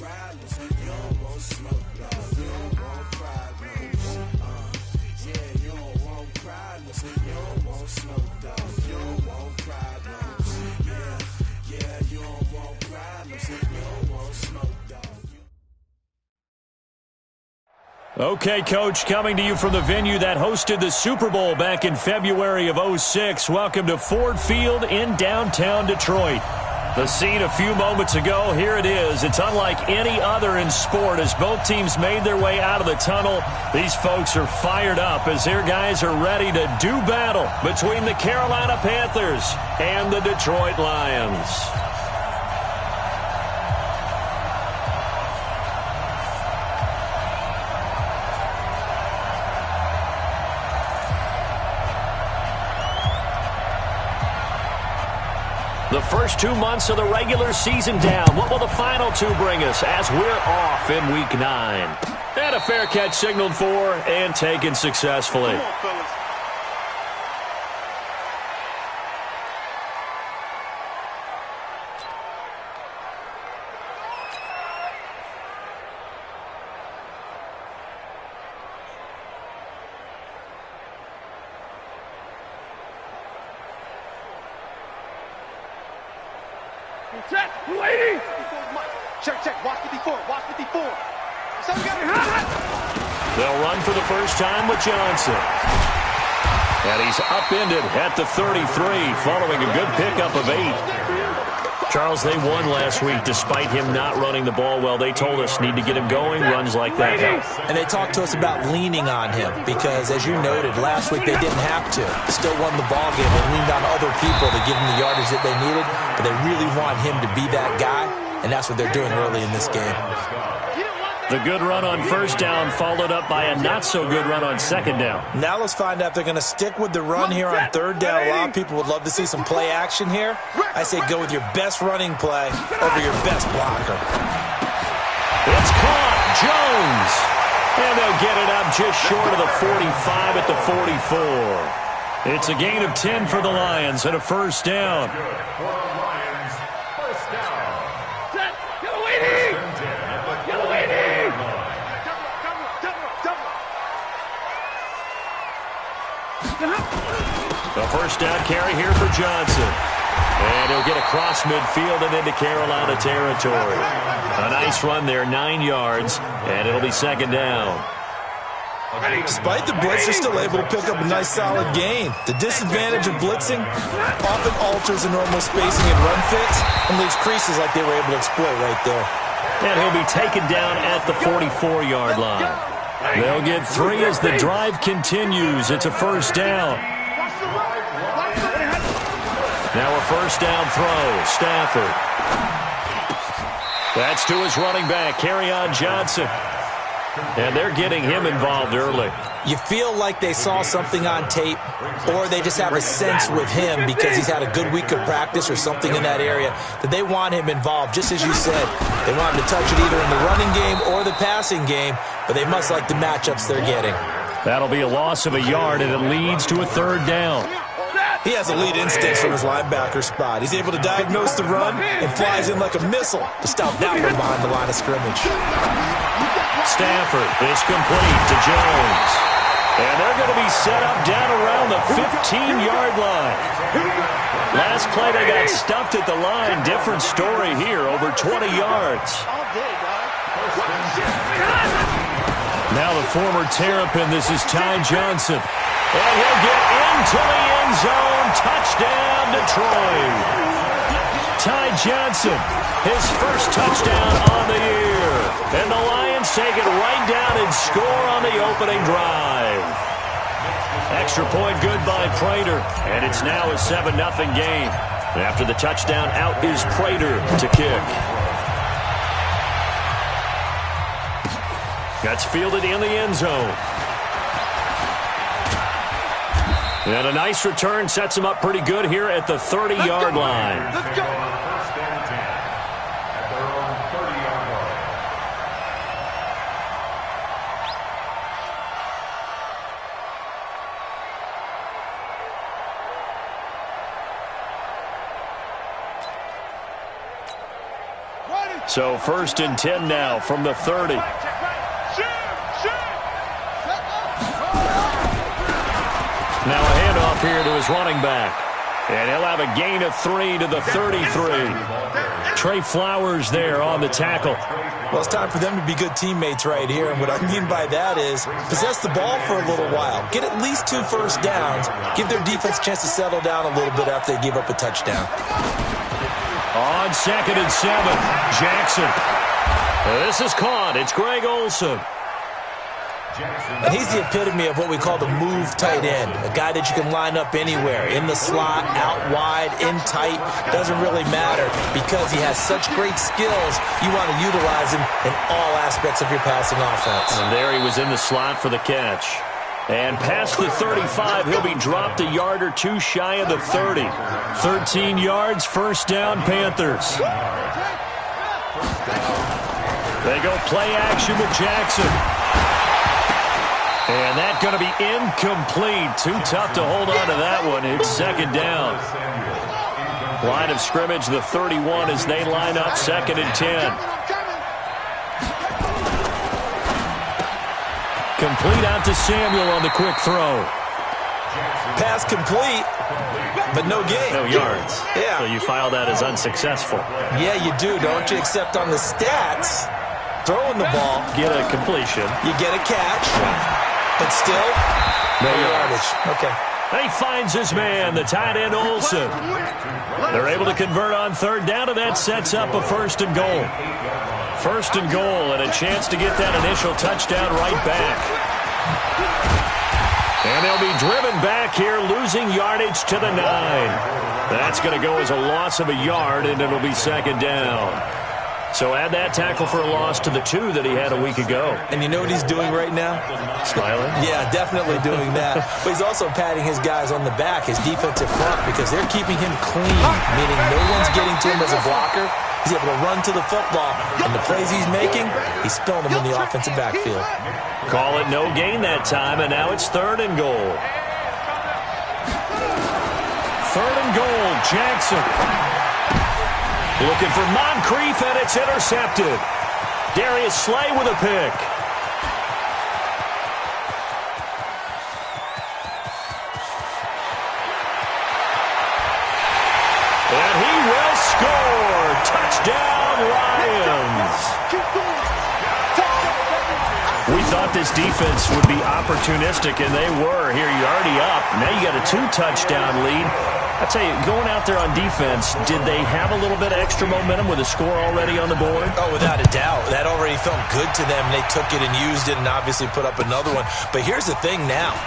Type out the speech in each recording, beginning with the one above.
problems. You don't want smoke, though. You don't want problems. Yeah, you don't want problems. You don't want smoke, though. You don't want problems. Yeah, you don't want problems. You don't want smoke, though. Okay, Coach, coming to you from the venue that hosted the Super Bowl back in February of '06. Welcome to Ford Field in downtown Detroit. The scene a few moments ago, here it is. It's unlike any other in sport as both teams made their way out of the tunnel. These folks are fired up as their guys are ready to do battle between the Carolina Panthers and the Detroit Lions. The first 2 months of the regular season down. What will the final two bring us as we're off in Week 9? And a fair catch signaled for and taken successfully. Come on, fellas. Check, lady! Check. Watch 54. They'll run for the first time with Johnson. And he's upended at the 33 following a good pickup of 8. Charles, they won last week despite him not running the ball well. They told us need to get him going, runs like that help. And they talked to us about leaning on him because, as you noted, last week they didn't have to. Still won the ball game. They leaned on other people to give them the yardage that they needed, but they really want him to be that guy, and that's what they're doing early in this game. The good run on first down followed up by a not-so-good run on second down. Now let's find out if they're going to stick with the run here on third down. A lot of people would love to see some play action here. I say go with your best running play over your best blocker. It's caught. Jones. And they'll get it up just short of the 45 at the 44. It's a gain of 10 for the Lions and a first down. The first down carry here for Johnson. And he'll get across midfield and into Carolina territory. A nice run there, 9 yards, and it'll be second down. Despite the blitz, they're still able to pick up a nice solid gain. The disadvantage of blitzing often alters the normal spacing and run fits and leaves creases like they were able to exploit right there. And he'll be taken down at the 44-yard line. They'll get 3 as the drive continues. It's a first down. Now a first down throw. Stafford. That's to his running back, Kerryon Johnson. And they're getting him involved early. You feel like they saw something on tape, or they just have a sense with him because he's had a good week of practice or something in that area that they want him involved. Just as you said, they want him to touch it either in the running game or the passing game, but they must like the matchups they're getting. That'll be a loss of a yard, and it leads to a third down. He has elite instincts from his linebacker spot. He's able to diagnose the run and flies in like a missile to stop that one behind the line of scrimmage. Stafford is complete to Jones. And they're going to be set up down around the 15-yard line. Last play, they got stuffed at the line. Different story here, over 20 yards. Now the former Terrapin, this is Ty Johnson. And he'll get into the end zone. Touchdown, Detroit. Ty Johnson, his first touchdown on the year. And the Lions take it right down and score on the opening drive. Extra point good by Prater. And it's now a 7-0 game. After the touchdown, out is Prater to kick. That's fielded in the end zone. And a nice return sets him up pretty good here at the 30-yard line. Let's go. So 1st and 10 now from the 30. Now a handoff here to his running back. And he'll have a gain of 3 to the 33. Trey Flowers there on the tackle. Well, it's time for them to be good teammates right here. And what I mean by that is possess the ball for a little while. Get at least 2 first downs. Give their defense a chance to settle down a little bit after they give up a touchdown. On 2nd and 7, Jackson. This is caught. It's Greg Olsen. And he's the epitome of what we call the move tight end, a guy that you can line up anywhere, in the slot, out wide, in tight, doesn't really matter because he has such great skills. You want to utilize him in all aspects of your passing offense. And there he was in the slot for the catch. And past the 35, he'll be dropped a yard or 2 shy of the 30. 13 yards, 1st down, Panthers. They go play action with Jackson. And that's going to be incomplete. Too tough to hold on to that one. It's 2nd down. Line of scrimmage, the 31 as they line up 2nd and 10. Complete out to Samuel on the quick throw. Pass complete, but no gain. No yards. Yeah. So you file that as unsuccessful. Yeah, you do, don't you? Except on the stats, throwing the ball. Get a completion. You get a catch. But still, no yardage. Okay. And he finds his man, the tight end Olsen. They're able to convert on 3rd down, and that sets up a 1st and goal. 1st and goal, and a chance to get that initial touchdown right back. And they'll be driven back here, losing yardage to the 9. That's going to go as a loss of a yard, and it'll be 2nd down. So add that tackle for a loss to the 2 that he had a week ago. And you know what he's doing right now? Smiling? Yeah, definitely doing that. But he's also patting his guys on the back, his defensive front, because they're keeping him clean, meaning no one's getting to him as a blocker. He's able to run to the football, and the plays he's making, he's spilling them in the offensive backfield. Call it no gain that time, and now it's 3rd and goal. 3rd and goal, Jackson. Looking for Moncrief, and it's intercepted. Darius Slay with a pick. And he will score. Touchdown, Lions. We thought this defense would be opportunistic, and they were. Here, you're already up. Now you got a 2-touchdown lead. I tell you, going out there on defense, did they have a little bit of extra momentum with a score already on the board? Oh, without a doubt. That already felt good to them. They took it and used it and obviously put up another one. But here's the thing now.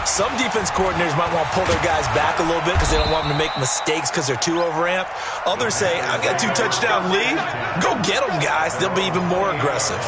Some defense coordinators might want to pull their guys back a little bit because they don't want them to make mistakes because they're too overamped. Others say, I've got a 2-touchdown lead. Go get them, guys. They'll be even more aggressive.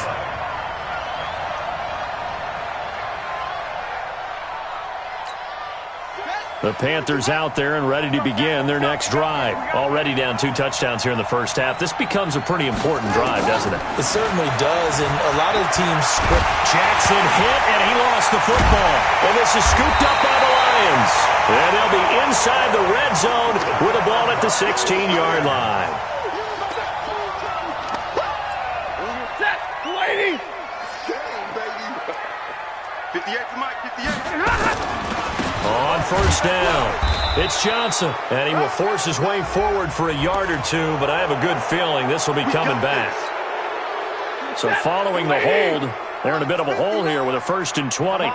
The Panthers out there and ready to begin their next drive. Already down 2 touchdowns here in the 1st half. This becomes a pretty important drive, doesn't it? It certainly does, and a lot of the teams script. Jackson hit, and he lost the football. And this is scooped up by the Lions. And they'll be inside the red zone with the ball at the 16-yard line. Set, 280. 58 for Mike, 58. On 1st down, it's Johnson, and he will force his way forward for a yard or 2, but I have a good feeling this will be coming back. So following the hold, they're in a bit of a hole here with a 1st and 20.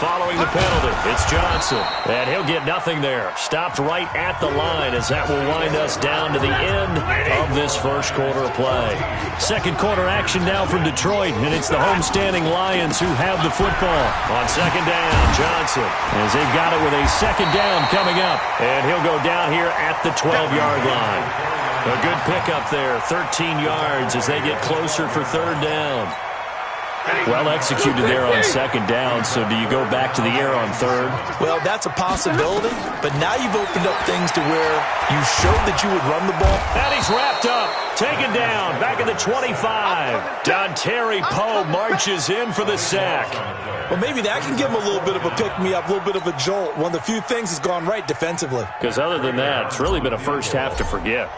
Following the penalty, it's Johnson, and he'll get nothing there. Stopped right at the line as that will wind us down to the end of this 1st quarter of play. 2nd quarter action now from Detroit, and it's the homestanding Lions who have the football. On 2nd down, Johnson, as they've got it with a 2nd down coming up, and he'll go down here at the 12-yard line. A good pickup there, 13 yards as they get closer for 3rd down. Well executed there on 2nd down, so do you go back to the air on 3rd? Well, that's a possibility, but now you've opened up things to where you showed that you would run the ball. And he's wrapped up. Taken down, back at the 25. Dontari Poe marches in for the sack. Well, maybe that can give him a little bit of a pick-me-up, a little bit of a jolt. One of the few things has gone right defensively. Because other than that, it's really been a first half to forget.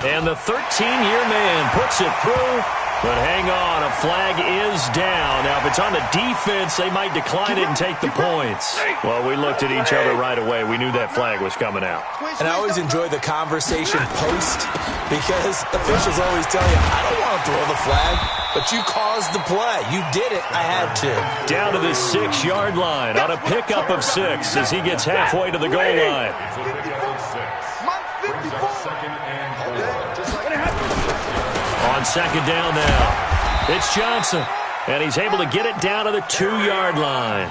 And the 13-year man puts it through. But hang on, a flag is down. Now, if it's on the defense, they might decline it and take the points. Well, we looked at each other right away. We knew that flag was coming out. And I always enjoy the conversation post because officials always tell you, I don't want to throw the flag, but you caused the play. You did it. I had to. Down to the 6-yard line on a pickup of 6 as he gets halfway to the goal line. On second down now, it's Ch0zen, and he's able to get it down to the 2-yard line.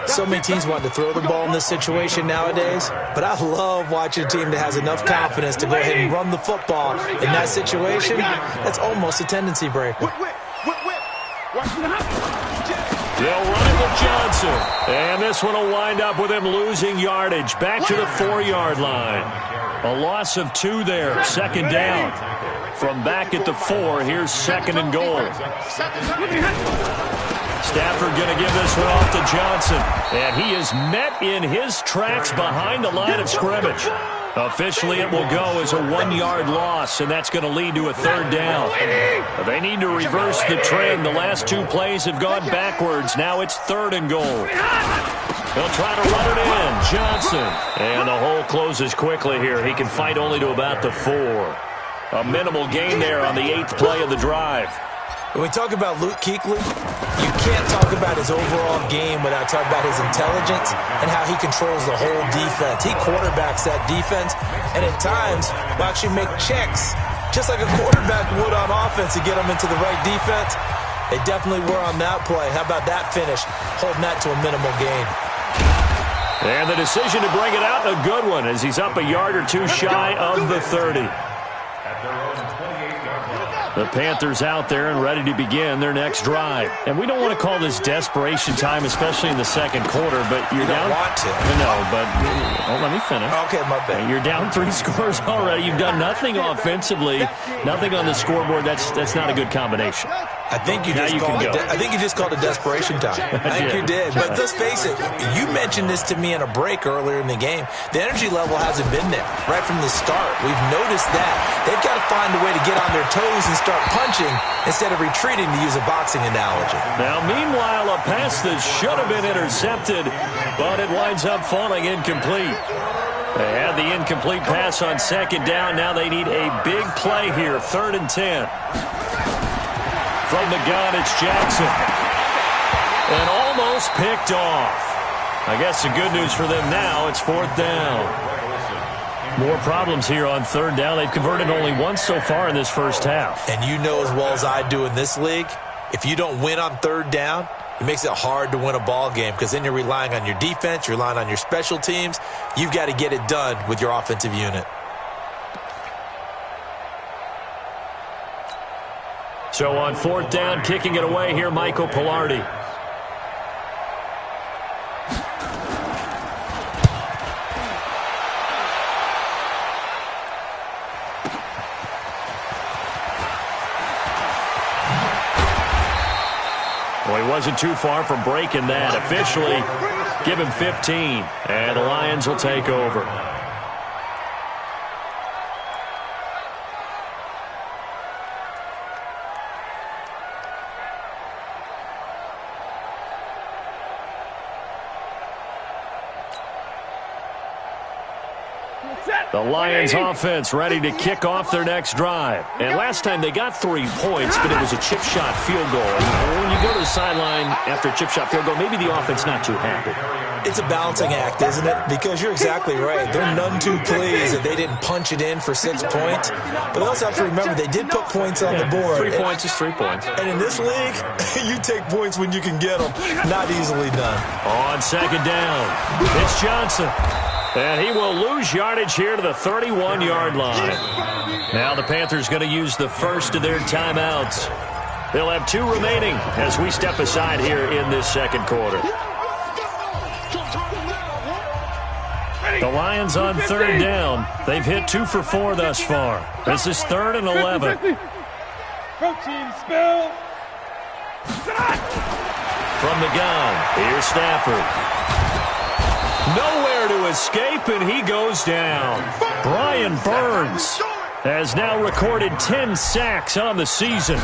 So many teams want to throw the ball in this situation nowadays, but I love watching a team that has enough confidence to go ahead and run the football. In that situation, that's almost a tendency breaker. They'll run it with Ch0zen, and this one will wind up with him losing yardage back to the 4-yard line. A loss of 2 there, second down. From back at the 4, here's second and goal. Stafford going to give this one off to Ch0zen. And he is met in his tracks behind the line of scrimmage. Officially, it will go as a 1-yard loss, and that's going to lead to a third down. They need to reverse the trend. The last 2 plays have gone backwards. Now it's third and goal. They'll try to run it in. Ch0zen. And the hole closes quickly here. He can fight only to about the 4. A minimal gain there on the 8th play of the drive. When we talk about Luke Kuechly, you can't talk about his overall game without talking about his intelligence and how he controls the whole defense. He quarterbacks that defense, and at times will actually make checks, just like a quarterback would on offense to get them into the right defense. They definitely were on that play. How about that finish, holding that to a minimal gain? And the decision to bring it out, a good one, as he's up a yard or 2 shy of the 30. The Panthers out there and ready to begin their next drive. And we don't want to call this desperation time, especially in the second quarter, but you're down. You don't want to. No, but let me finish. Okay, my bad. You're down 3 scores already. You've done nothing offensively, nothing on the scoreboard. That's not a good combination. I think you just called it desperation time. I think you did. But let's face it, you mentioned this to me in a break earlier in the game. The energy level hasn't been there right from the start. We've noticed that. They've got to find a way to get on their toes and start punching instead of retreating, to use a boxing analogy. Now, meanwhile, a pass that should have been intercepted, but it winds up falling incomplete. They had the incomplete pass on second down. Now they need a big play here, 3rd and 10. From the gun, it's Jackson. And almost picked off. I guess the good news for them now, it's 4th down. More problems here on 3rd down. They've converted only once so far in this first half. And you know as well as I do in this league, if you don't win on 3rd down, it makes it hard to win a ball game because then you're relying on your defense, you're relying on your special teams. You've got to get it done with your offensive unit. So on 4th down, kicking it away here, Michael Pilardi. Well, he wasn't too far from breaking that. Officially, give him 15, and the Lions will take over. The Lions offense ready to kick off their next drive. And last time they got 3 points, but it was a chip shot field goal. And when you go to the sideline after a chip shot field goal, maybe the offense not too happy. It's a balancing act, isn't it? Because you're exactly right. They're none too pleased that they didn't punch it in for 6 points. But they also have to remember they did put points on the board. 3 points is 3 points. And in this league, you take points when you can get them. Not easily done. On second down, it's Ch0zen. And he will lose yardage here to the 31-yard line. Now the Panthers going to use the first of their timeouts. They'll have 2 remaining as we step aside here in this second quarter. The Lions on third down. They've hit 2 for 4 thus far. This is 3rd and 11. Protein spill. From the gun, here's Stafford. Nowhere to escape, and he goes down. Brian Burns has now recorded 10 sacks on the season.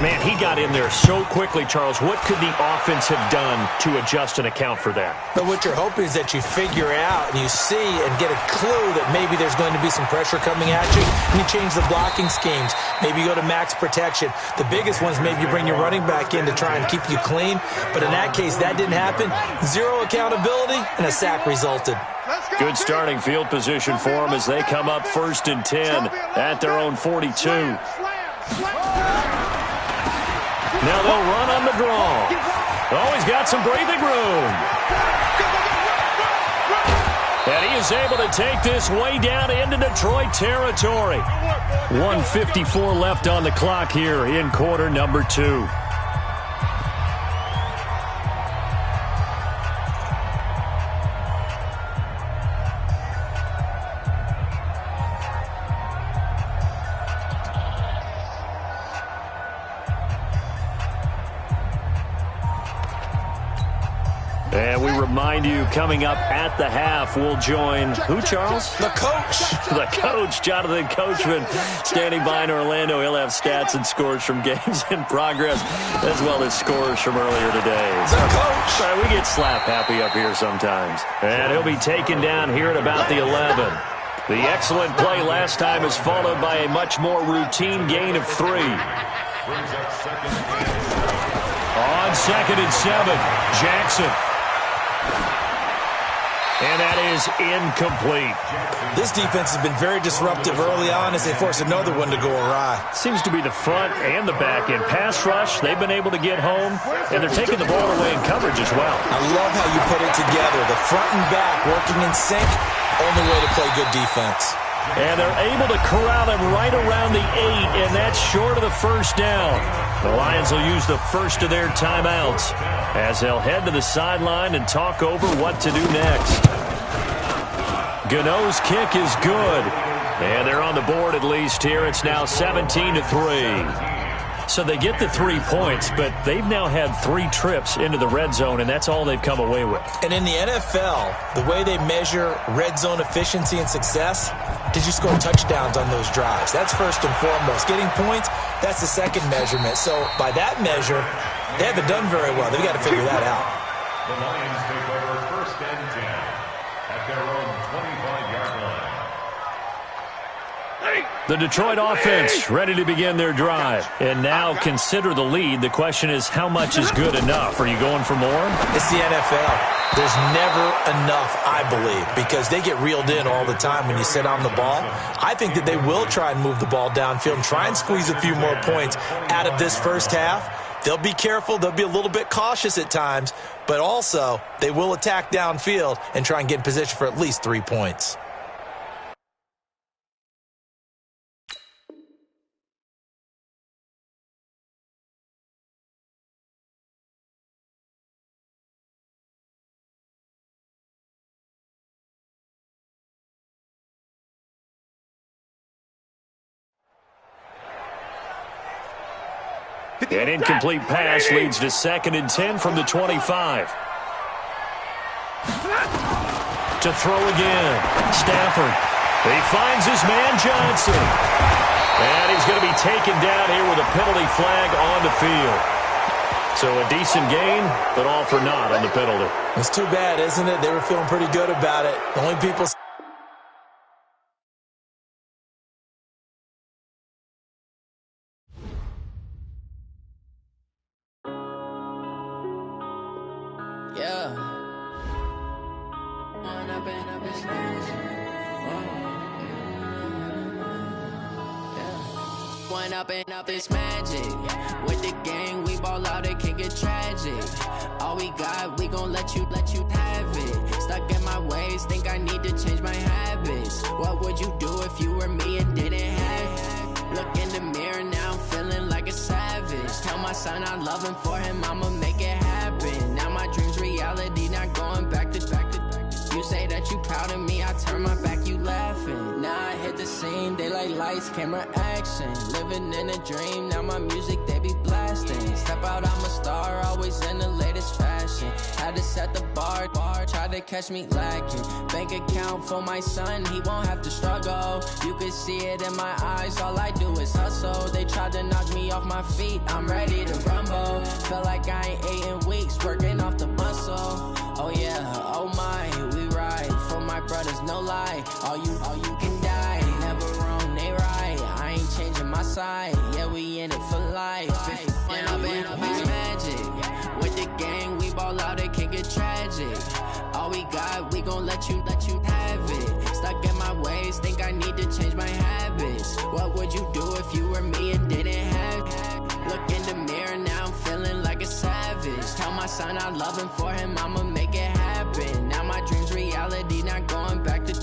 Man, he got in there so quickly, Charles. What could the offense have done to adjust and account for that? But what you're hoping is that you figure out and you see and get a clue that maybe there's going to be some pressure coming at you, and you change the blocking schemes. Maybe you go to max protection. The biggest ones, maybe you bring your running back in to try and keep you clean. But in that case, that didn't happen. 0 accountability, and a sack resulted. Good starting field position for them as they come up 1st and 10 at their own 42. Now they'll run on the draw. Oh, he's got some breathing room. And he is able to take this way down into Detroit territory. 1:54 left on the clock here in quarter number 2. And we remind you, coming up at the half, we'll join who, Charles? The coach. The coach, Ch0zen Coachman, standing by in Orlando. He'll have stats and scores from games in progress, as well as scores from earlier today. The coach. Right, we get slap happy up here sometimes. And he'll be taken down here at about the 11. The excellent play last time is followed by a much more routine gain of 3. On 2nd and 7, Jackson. And that is incomplete. This defense has been very disruptive early on as they force another one to go awry. Seems to be the front and the back end. Pass rush, they've been able to get home, and they're taking the ball away in coverage as well. I love how you put it together. The front and back working in sync, only way to play good defense. And they're able to corral him right around the 8, and that's short of the first down. The Lions will use the first of their timeouts as they'll head to the sideline and talk over what to do next. Gano's kick is good, and they're on the board at least here. It's now 17-3. So they get the 3 points, but they've now had 3 trips into the red zone, and that's all they've come away with. And in the NFL, the way they measure red zone efficiency and success, did you score touchdowns on those drives? That's first and foremost. Getting points, that's the second measurement. So by that measure, they haven't done very well. They've got to figure that out. The Lions take over 1st and 10 at their own 25-yard line. The Detroit offense ready to begin their drive. And now consider the lead. The question is, how much is good enough? Are you going for more? It's the NFL. There's never enough, I believe, because they get reeled in all the time when you sit on the ball. I think that they will try and move the ball downfield and try and squeeze a few more points out of this first half. They'll be careful. They'll be a little bit cautious at times, but also they will attack downfield and try and get in position for at least 3 points. An incomplete pass leads to 2nd and 10 from the 25. To throw again. Stafford. He finds his man Johnson. And he's going to be taken down here with a penalty flag on the field. So a decent gain, but all for naught on the penalty. It's too bad, isn't it? They were feeling pretty good about it. The only people... Up this magic with the gang, we ball out, it can get tragic. All we got, we gon' let you have it. Stuck in my ways, think I need to change my habits. What would you do if you were me and didn't have it? Look in the mirror now, I'm feeling like a savage. Tell my son I love him, for him I'ma make it happen. Now my dreams reality, not going back to. You say that that you proud of me, I turn my back, you laughing. Now I hit the scene, they like lights, camera, action. Living in a dream, now my music, they be blasting. Step out, I'm a star, always in the latest fashion. Had to set the bar, try to catch me lacking. Bank account for my son, he won't have to struggle. You can see it in my eyes, all I do is hustle. They tried to knock me off my feet, I'm ready to rumble. Feel like I ain't ate in weeks, working off the muscle. Oh yeah, oh my, we ride for my brothers, no lie. All you can die, never wrong, they right. I ain't changing my side, yeah, we in it for life. When I've been magic, with the gang, we ball out, it can get tragic. All we got, we gon' let you have it. Stuck in my ways, think I need to change my habits. What would you do if you were me and didn't have it? Look in the mirror, now I'm feeling like a savage. Tell my son I love him, for him I'ma make it happen. Now my dream's reality, not going back to.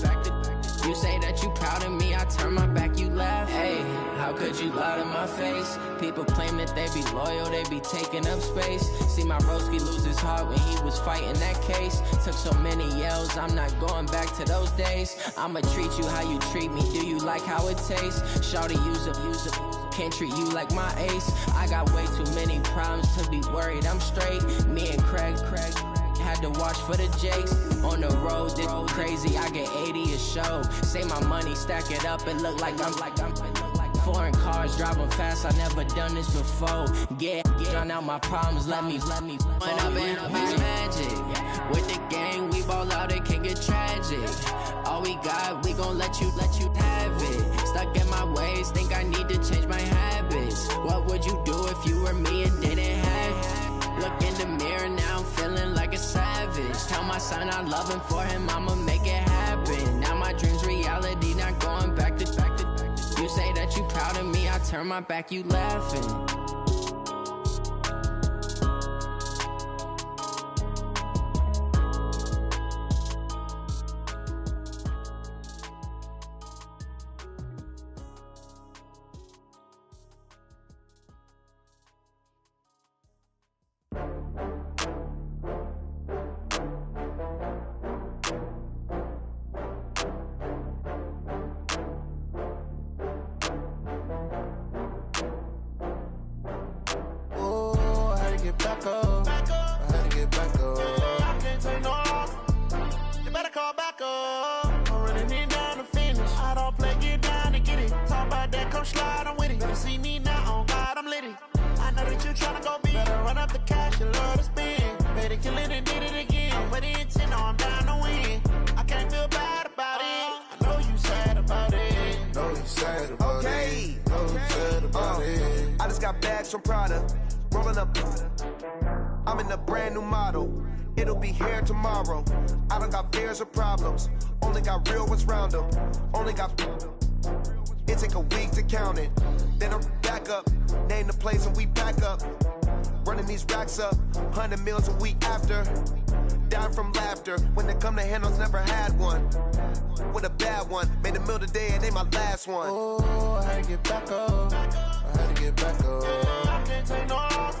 You say that you proud of me, I turn my back, you laugh. Hey, how could you lie to my face? People claim that they be loyal, they be taking up space. See my broski lose his heart when he was fighting that case. Took so many yells, I'm not going back to those days. I'ma treat you how you treat me, do you like how it tastes? Shawty, use it. Can't treat you like my ace. I got way too many problems to be worried, I'm straight. Me and Craig had to watch for the Jakes. On the road, this crazy, I get 80 a show. Say my money, stack it up, it look like I'm foreign cars, driving fast, I never done this before. Get on out my problems, let me. When I've been magic, with the gang, we ball out, it can get tragic. All we got, we gon' let you have it. Stuck in my ways, think I need to change my habits. What would you do if you were me and didn't have it? Look in the mirror, now I'm feeling like a savage. Tell my son I love him, for him I'ma make it happen. Now my dream's reality, not going back to. You say that you proud of me, I turn my back, you laughing. Back up. I had to get back up. I can't take no loss. You better call back up. I'm running it down to finish. I don't play, get down to get it. Talk about that, come slide, I'm with it. Better see me now, on God, I'm litty. I know that you tryna go big. Better run up the cash, you love to spend. Better kill it and did it again. I'm with the intent, no, I'm down to win. I can't feel bad about it. I know you sad about it. Know you sad about it. Know you sad about it. I just got bags from Prada. Rolling up, I'm in a brand new model. It'll be here tomorrow. I don't got fears or problems. Only got real ones round them. Only got. It take a week to count it. Then I'm back up. Name the place and we pack up. Running these racks up. 100 meals a week after. Down from laughter. When they come to handles, never had one. With a bad one. Made a meal today and ain't my last one. Oh, I had to get back up. I had to get back up. I can't take no loss.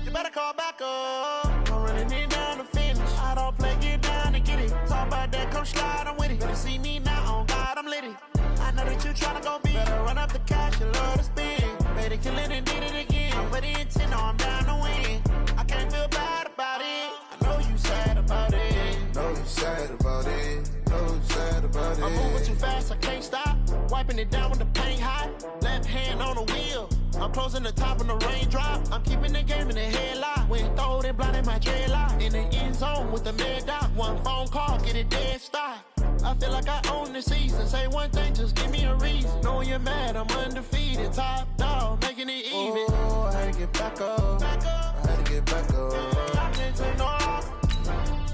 You better call back up. I'm running it down to finish. I don't play, get down to get it. Talk about that, come slide, I'm with it. Better see me now, on God, I'm litty. I know that you tryna go big. Better run up the cash, you love to spend. Better kill it and did it again. I'm with the intent, no, I'm down to win. I can't feel bad about it. I know you sad about it. Know you sad about it. Know you sad about it. I'm moving too fast, I can't stop. Wiping it down with the paint hot. Left hand on the wheel. I'm closing the top when the raindrop. I'm keeping the game in the headlock. When throwed and blinded my dreadlock. In the end zone with the mad dot. One phone call, get it dead stop. I feel like I own the season. Say one thing, just give me a reason. Knowing you're mad, I'm undefeated. Top dog, making it even. Oh, I had to get back up. I had to get back up. I can't take no loss.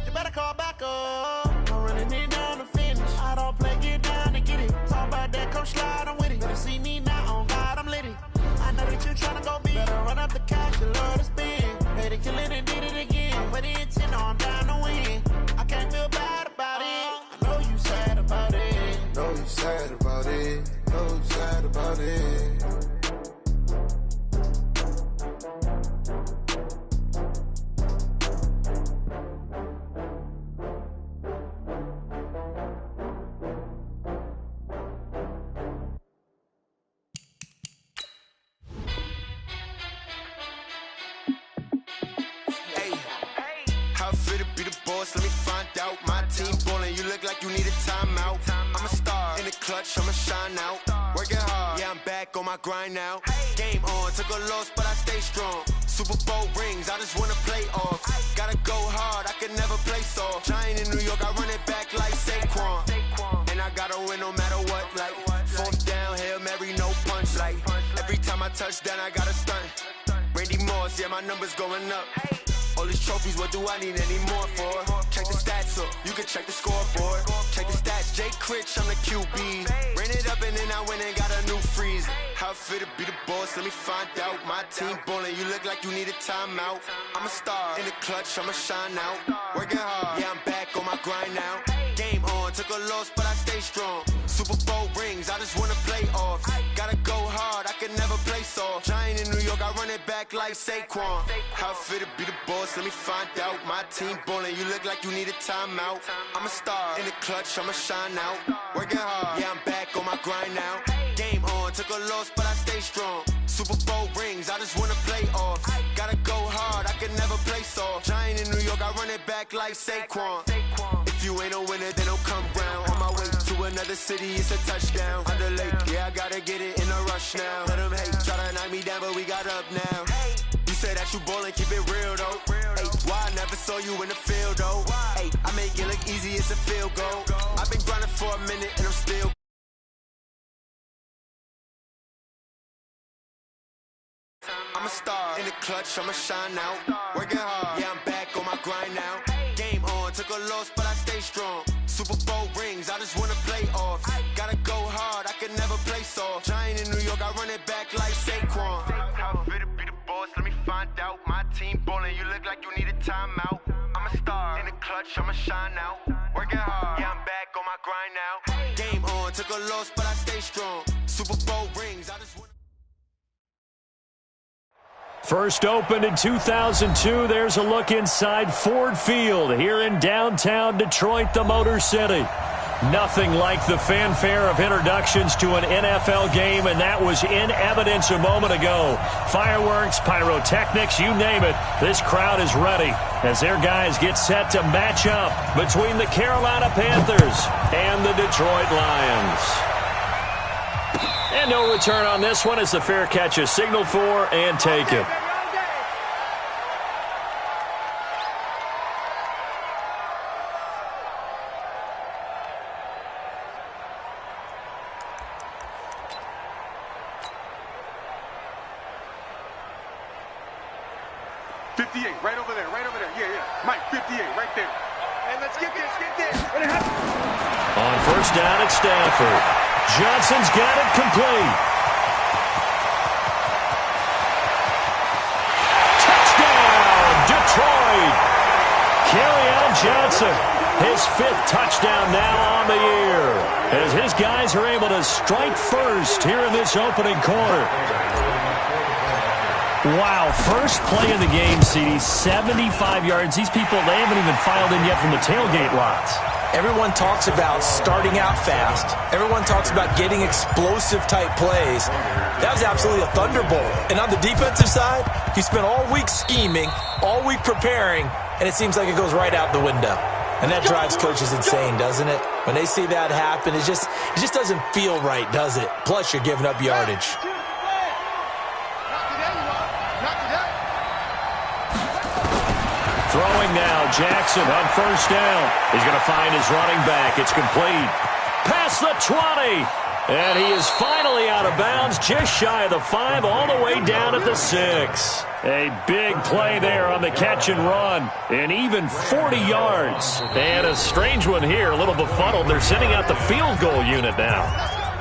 You better call back up. I'm running it down to finish. I don't play, get down to get it. Talk about that, come slide, I'm with it. Better see me now, on God, I'm litty. I know that you tryna go big. Better run up the cash, you love to spend. Better kill it and did it again. With the intent, no, I'm down to win. I can't feel bad about it. I know you sad about it. Know you sad about it. Know you sad about it. boss, let me find out. My team ballin', you look like you need a timeout. I'm a star in the clutch, I'ma shine out. Working hard, yeah, I'm back on my grind now. Game on, took a loss, but I stay strong. Super Bowl rings, I just wanna play off. Gotta go hard, I can never play soft. Giant in New York, I run it back like Saquon. And I gotta win no matter what, like fourth down, Hail Mary, no punch. Like every time I touch down, I gotta stunt. Randy Moss, yeah, my numbers going up. All these trophies, what do I need any more for? Check the stats up, you can check the scoreboard. Check the stats, Jay Critch, I'm the QB. Ran it up and then I went and got a new freeze. How it feel to be the boss, let me find out. My team ballin', you look like you need a timeout. I'm a star in the clutch, I'ma shine out. Working hard, yeah, I'm back on my grind now. Game on, took a loss, but I stay strong. Super Bowl rings, I just wanna play off. Gotta go hard, I can never play soft. Giant in New York, I run it back like Saquon. How it feel to be the boss, let me find out. My team ballin', you look like you need a timeout. I'm a star in the clutch, I'ma shine out. Working hard, yeah, I'm back on my grind now. Game on, took a loss, but I stay strong. Super Bowl rings, I just wanna play off. Gotta go hard, I can never play soft. Giant in New York, I run it back like Saquon. If you ain't a winner, then don't come round. On my way to another city, it's a touchdown. Under lake, yeah, I gotta get it in a rush now. Let them hate, try to knock me down, but we got up now. You say that you ballin', keep it real though. Hey, why I never saw you in the field though? Hey, I make it look easy, it's a field goal. I've been grinding for a minute and I'm still. I'm a star in the clutch, I'ma shine out. Working hard, yeah, I'm back on my grind now. Game on, took a loss, but I stay strong. Super Bowl rings, I just wanna play off. Gotta go hard, I can never play soft. Giant in New York, I run it back like Saquon. How fit to be the boss, let me find out. My team ballin', you look like you need a timeout. I'm a star in the clutch, I'ma shine out. Working hard, yeah, I'm back on my grind now. Game on, took a loss, but I stay strong. Super Bowl rings, I just wanna. First opened in 2002, there's a look inside Ford Field here in downtown Detroit, the Motor City. Nothing like the fanfare of introductions to an NFL game, and that was in evidence a moment ago. Fireworks, pyrotechnics, you name it. This crowd is ready as their guys get set to match up between the Carolina Panthers and the Detroit Lions. And no return on this one as the fair catch is signaled for and taken. Right over there, yeah. Mike, 58, right there. Hey, let's get this. On first down at Stanford, Johnson's got it complete. Touchdown, Detroit! Kerryon Johnson, his 5th touchdown now on the year, as his guys are able to strike first here in this opening quarter. Wow, first play of the game, CD, 75 yards. These people, they haven't even filed in yet from the tailgate lots. Everyone talks about starting out fast. Everyone talks about getting explosive-type plays. That was absolutely a thunderbolt. And on the defensive side, he spent all week scheming, all week preparing, and it seems like it goes right out the window. And that drives coaches insane, doesn't it? When they see that happen, it just doesn't feel right, does it? Plus, you're giving up yardage. Throwing now, Jackson on first down. He's going to find his running back. It's complete. Past the 20. And he is finally out of bounds, just shy of the 5, all the way down at the 6. A big play there on the catch and run. And even 40 yards. And a strange one here, a little befuddled. They're sending out the field goal unit now.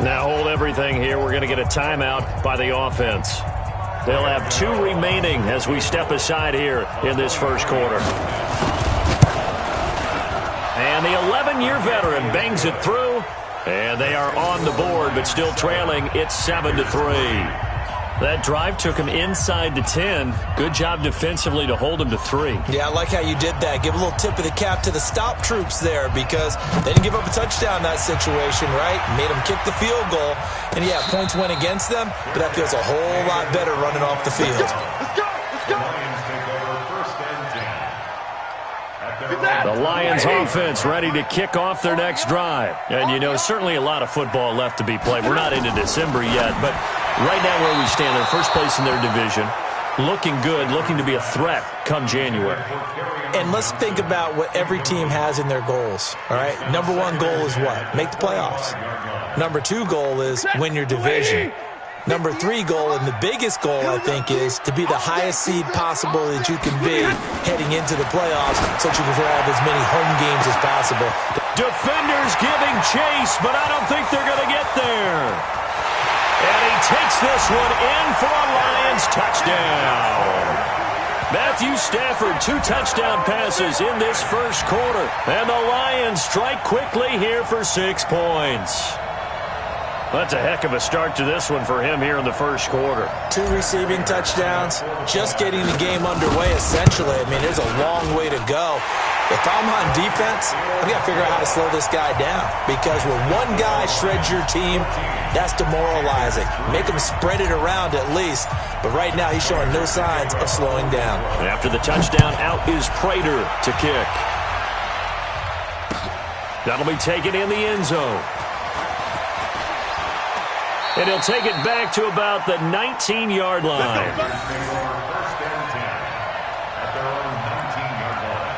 Now hold everything here. We're going to get a timeout by the offense. They'll have 2 remaining as we step aside here in this first quarter. And the 11-year veteran bangs it through. And they are on the board, but still trailing. It's 7-3. That drive took him inside the 10. Good job defensively to hold him to 3. Yeah, I like how you did that. Give a little tip of the cap to the stop troops there because they didn't give up a touchdown in that situation, right? Made them kick the field goal. And, yeah, points went against them, but that feels a whole lot better running off the field. Let's go. The Lions take over first and 10. At their The Lions offense ready to kick off their next drive. And, you know, certainly a lot of football left to be played. We're not into December yet, but right now where we stand, they're first place in their division. Looking good, looking to be a threat come January. And let's think about what every team has in their goals, all right? Number one goal is what? Make the playoffs. Number two goal is win your division. Number three goal, and the biggest goal, I think, is to be the highest seed possible that you can be heading into the playoffs so that you can have as many home games as possible. Defenders giving chase, but I don't think they're going to get there. And he takes this one in for a Lions touchdown. Matthew Stafford, 2 touchdown passes in this first quarter. And the Lions strike quickly here for 6 points. That's a heck of a start to this one for him here in the first quarter. 2 receiving touchdowns, just getting the game underway essentially. I mean, there's a long way to go. If I'm on defense, I've got to figure out how to slow this guy down. Because when one guy shreds your team, that's demoralizing. Make him spread it around at least. But right now, he's showing no signs of slowing down. And after the touchdown, out is Prater to kick. That'll be taken in the end zone. And he'll take it back to about the 19-yard line. First and 10 at their own 19-yard line.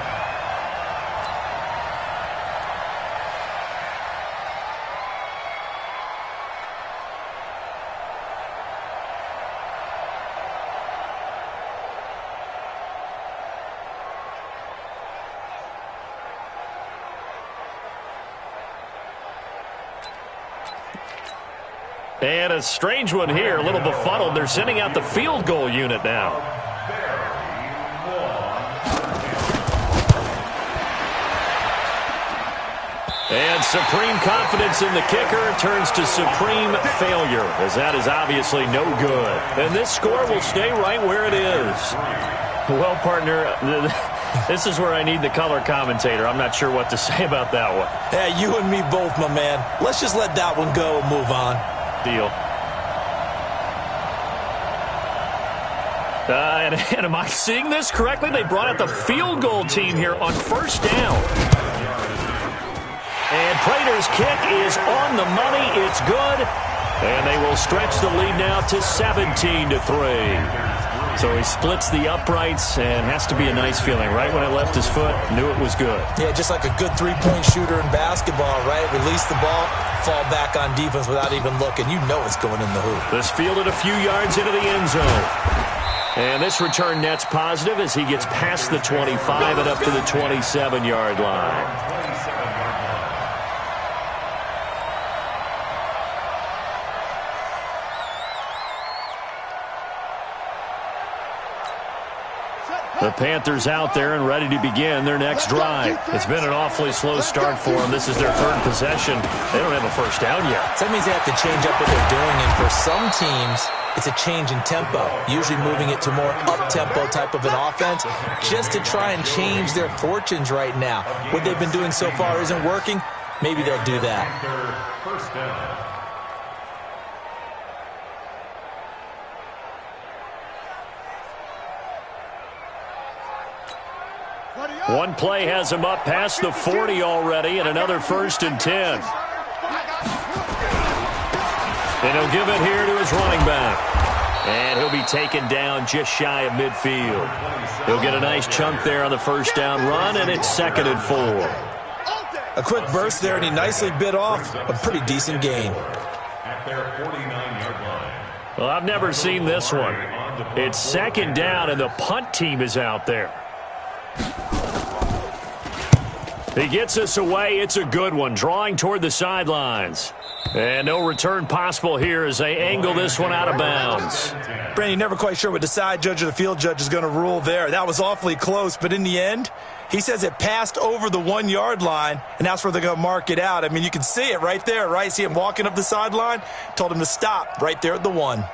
And a strange one here, a little befuddled. They're sending out the field goal unit now. And supreme confidence in the kicker turns to supreme failure, as that is obviously no good. And this score will stay right where it is. Well, partner, this is where I need the color commentator. I'm not sure what to say about that one. Yeah, you and me both, my man. Let's just let that one go and move on. Deal. And am I seeing this correctly? They brought out the field goal team here on first down. And Prater's kick is on the money. It's good. And they will stretch the lead now to 17-3. So he splits the uprights, and has to be a nice feeling. Right when it left his foot, knew it was good. Yeah, just like a good three-point shooter in basketball, right? Release the ball, fall back on defense without even looking. You know it's going in the hoop. This fielded a few yards into the end zone. And this return net's positive as he gets past the 25 and up to the 27-yard line. The Panthers out there and ready to begin their next drive. It's been an awfully slow start for them. This is their third possession. They don't have a first down yet. So that means they have to change up what they're doing, and for some teams, it's a change in tempo, usually moving it to more up-tempo type of an offense just to try and change their fortunes right now. What they've been doing so far isn't working. Maybe they'll do that. First down. One play has him up past the 40 already, and another 1st and 10. And he'll give it here to his running back. And he'll be taken down just shy of midfield. He'll get a nice chunk there on the first down run, and it's 2nd and 4. A quick burst there, and he nicely bit off a pretty decent gain. At their 49-yard line. Well, I've never seen this one. It's 2nd down, and the punt team is out there. He gets us away. It's a good one, drawing toward the sidelines. And no return possible here as they angle this one out of bounds. Brandon, you're never quite sure what the side judge or the field judge is going to rule there. That was awfully close, but in the end, he says it passed over the 1-yard line, and that's where they're going to mark it out. I mean, you can see it right there, right? See him walking up the sideline? Told him to stop right there at the 1.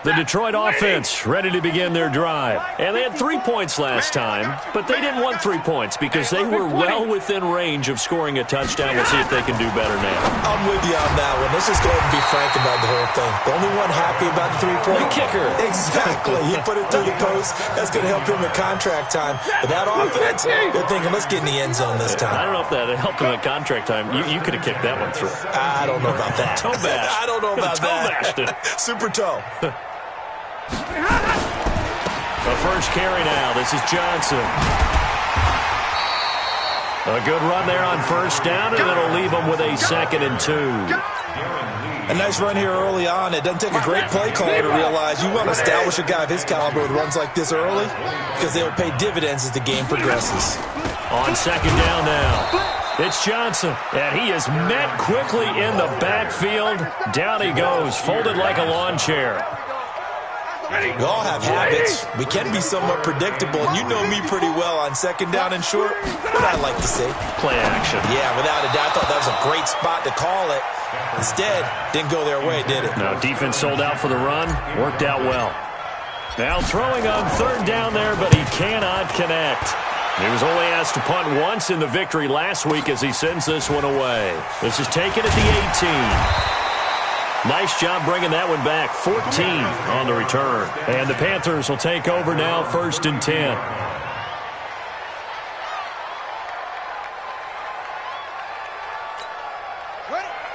The Detroit offense ready to begin their drive. And they had 3 points last time, but they didn't want 3 points because they were well within range of scoring a touchdown. We'll see if they can do better now. I'm with you on that one. Let's just go ahead and be frank about the whole thing. The only one happy about the 3-point kicker. Exactly. He put it through the post. That's going to help him at contract time. But that offense, they're thinking, let's get in the end zone this time. I don't know if that helped him at contract time. You could have kicked that one through. I don't know about that. Toe bash. I don't know about toe that. Bashed it. Super toe. The first carry now. This is Johnson. A good run there on first down, and it'll leave them with a 2nd and 2. A nice run here early on. It doesn't take a great play caller to realize you want to establish a guy of his caliber with runs like this early because they'll pay dividends as the game progresses. On 2nd down now. It's Johnson, and he is met quickly in the backfield. Down he goes, folded like a lawn chair. We all have habits. We can be somewhat predictable, and you know me pretty well on 2nd down and short. What I like to see. Play action. Yeah, without a doubt. I thought that was a great spot to call it. Instead, didn't go their way, did it? Now, defense sold out for the run. Worked out well. Now throwing on 3rd down there, but he cannot connect. He was only asked to punt once in the victory last week as he sends this one away. This is taken at the 18. Nice job bringing that one back. 14 on the return. And the Panthers will take over now, 1st and 10.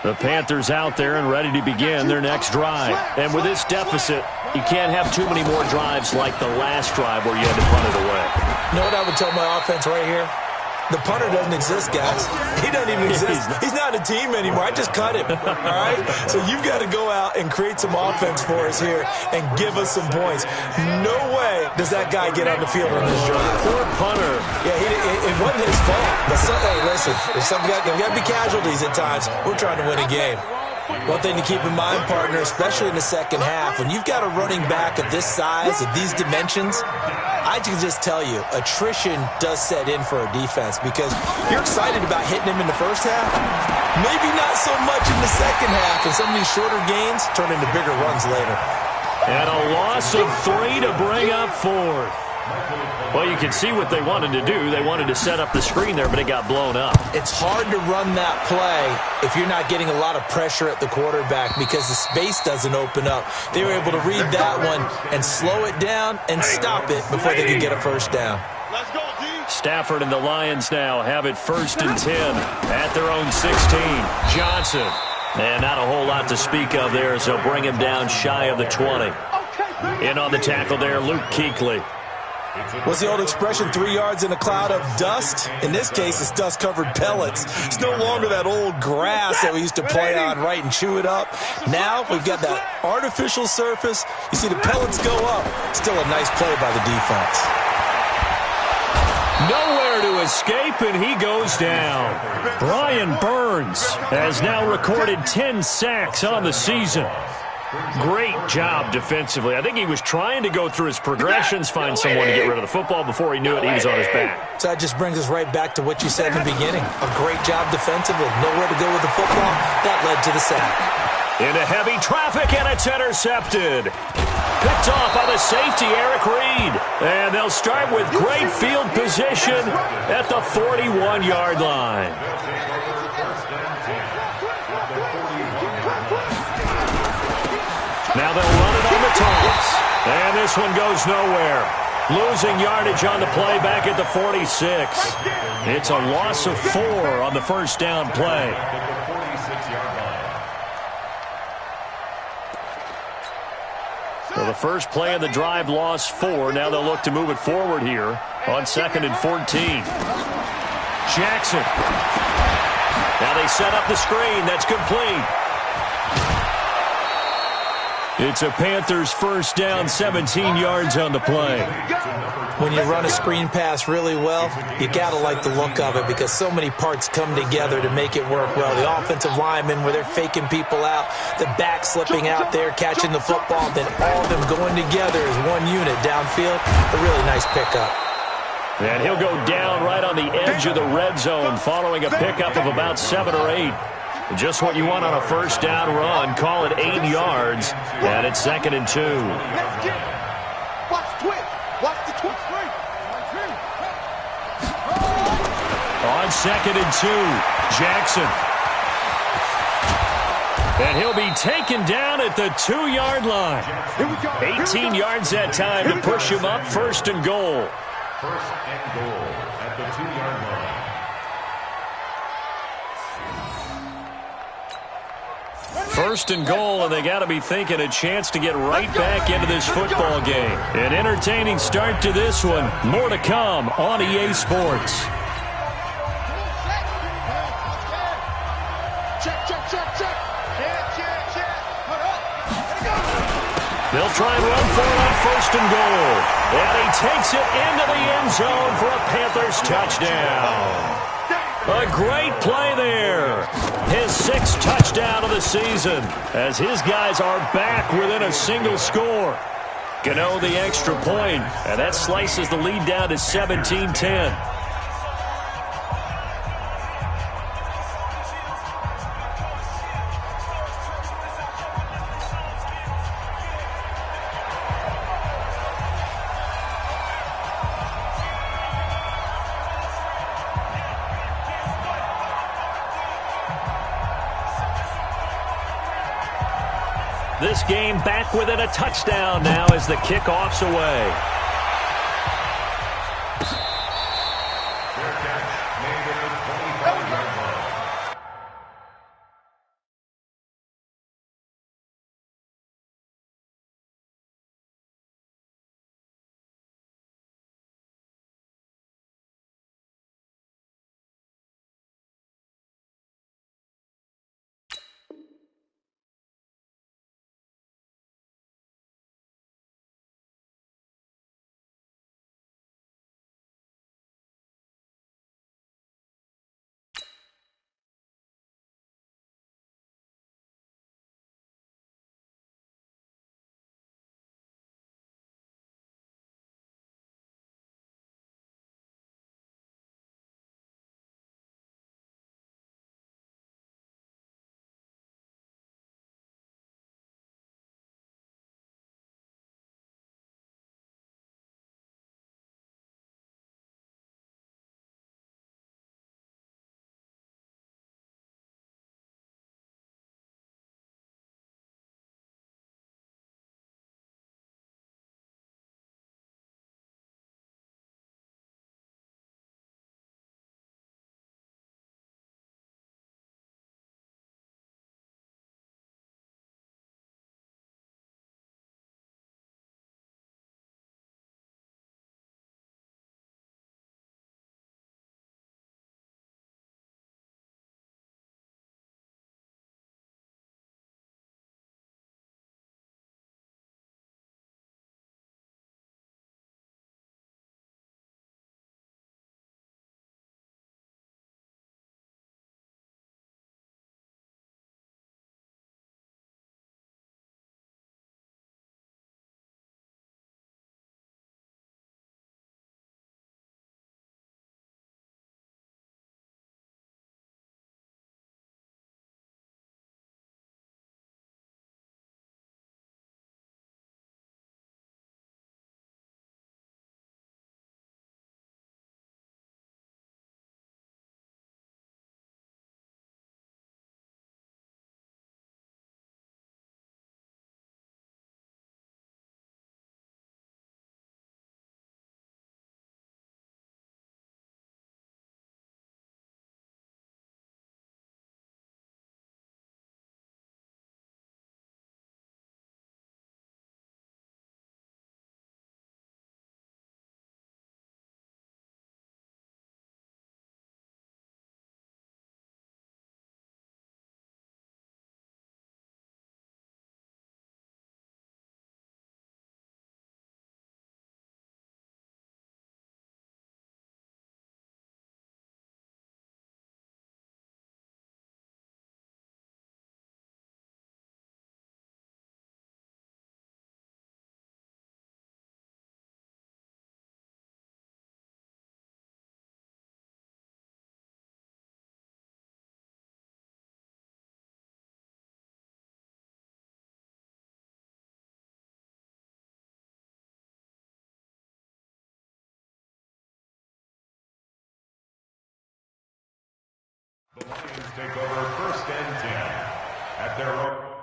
The Panthers out there and ready to begin their next drive. And with this deficit, you can't have too many more drives like the last drive where you had to punt it away. You know what I would tell my offense right here? The punter doesn't exist, guys. He doesn't even exist. He's not a team anymore. I just cut him, all right? So you've got to go out and create some offense for us here and give us some points. No way does that guy get on the field on this drive. Poor punter. Yeah, it wasn't his fault. But hey, listen, there's got to be casualties at times. We're trying to win a game. One thing to keep in mind, partner, especially in the second half, when you've got a running back of this size, of these dimensions, I can just tell you, attrition does set in for a defense because you're excited about hitting him in the first half. Maybe not so much in the second half, and some of these shorter gains turn into bigger runs later. And a loss of 3 to bring up 4th. Well, you can see what they wanted to do. They wanted to set up the screen there, but it got blown up. It's hard to run that play if you're not getting a lot of pressure at the quarterback because the space doesn't open up. They were able to read that one and slow it down and stop it before they could get a first down. Stafford and the Lions now have it 1st and 10 at their own 16. Johnson. And not a whole lot to speak of there, so bring him down shy of the 20. In on the tackle there, Luke Kuechly. What's the old expression, 3 yards in a cloud of dust? In this case, it's dust-covered pellets. It's no longer that old grass that we used to play on, right, and chew it up. Now we've got that artificial surface. You see the pellets go up. Still a nice play by the defense. Nowhere to escape, and he goes down. Brian Burns has now recorded 10 sacks on the season. Great job defensively. I think he was trying to go through his progressions, find someone to get rid of the football. Before he knew it, he was on his back. So that just brings us right back to what you said in the beginning. A great job defensively. Nowhere to go with the football. That led to the sack. Into heavy traffic, and it's intercepted. Picked off by the safety, Eric Reed. And they'll start with great field position at the 41-yard line. Now they'll run it on the toss. And this one goes nowhere. Losing yardage on the play back at the 46. It's a loss of 4 on the first down play. So the first play of the drive lost 4. Now they'll look to move it forward here on 2nd and 14. Jackson. Now they set up the screen. That's complete. It's a Panthers first down, 17 yards on the play. When you run a screen pass really well, you got to like the look of it because so many parts come together to make it work well. The offensive linemen, where they're faking people out, the back slipping out there, catching the football, then all of them going together as one unit downfield. A really nice pickup. And he'll go down right on the edge of the red zone following a pickup of about 7 or 8. Just what you want on a first down run. Call it 8 yards, and it's 2nd and 2. Next kick. Watch the twist. Watch the twist. On 2nd and 2, Jackson. And he'll be taken down at the 2-yard line. 18 yards that time to push him up, 1st and goal. 1st and goal at the 2-yard line. 1st and goal, and they got to be thinking a chance to get right back into this football game. An entertaining start to this one. More to come on EA Sports. They'll try and run for it on 1st and goal. And he takes it into the end zone for a Panthers touchdown. A great play there. His 6th touchdown of the season as his guys are back within a single score. Gano the extra point, and that slices the lead down to 17-10. This game back within a touchdown now as the kickoff's away. take over first and 10 at their own.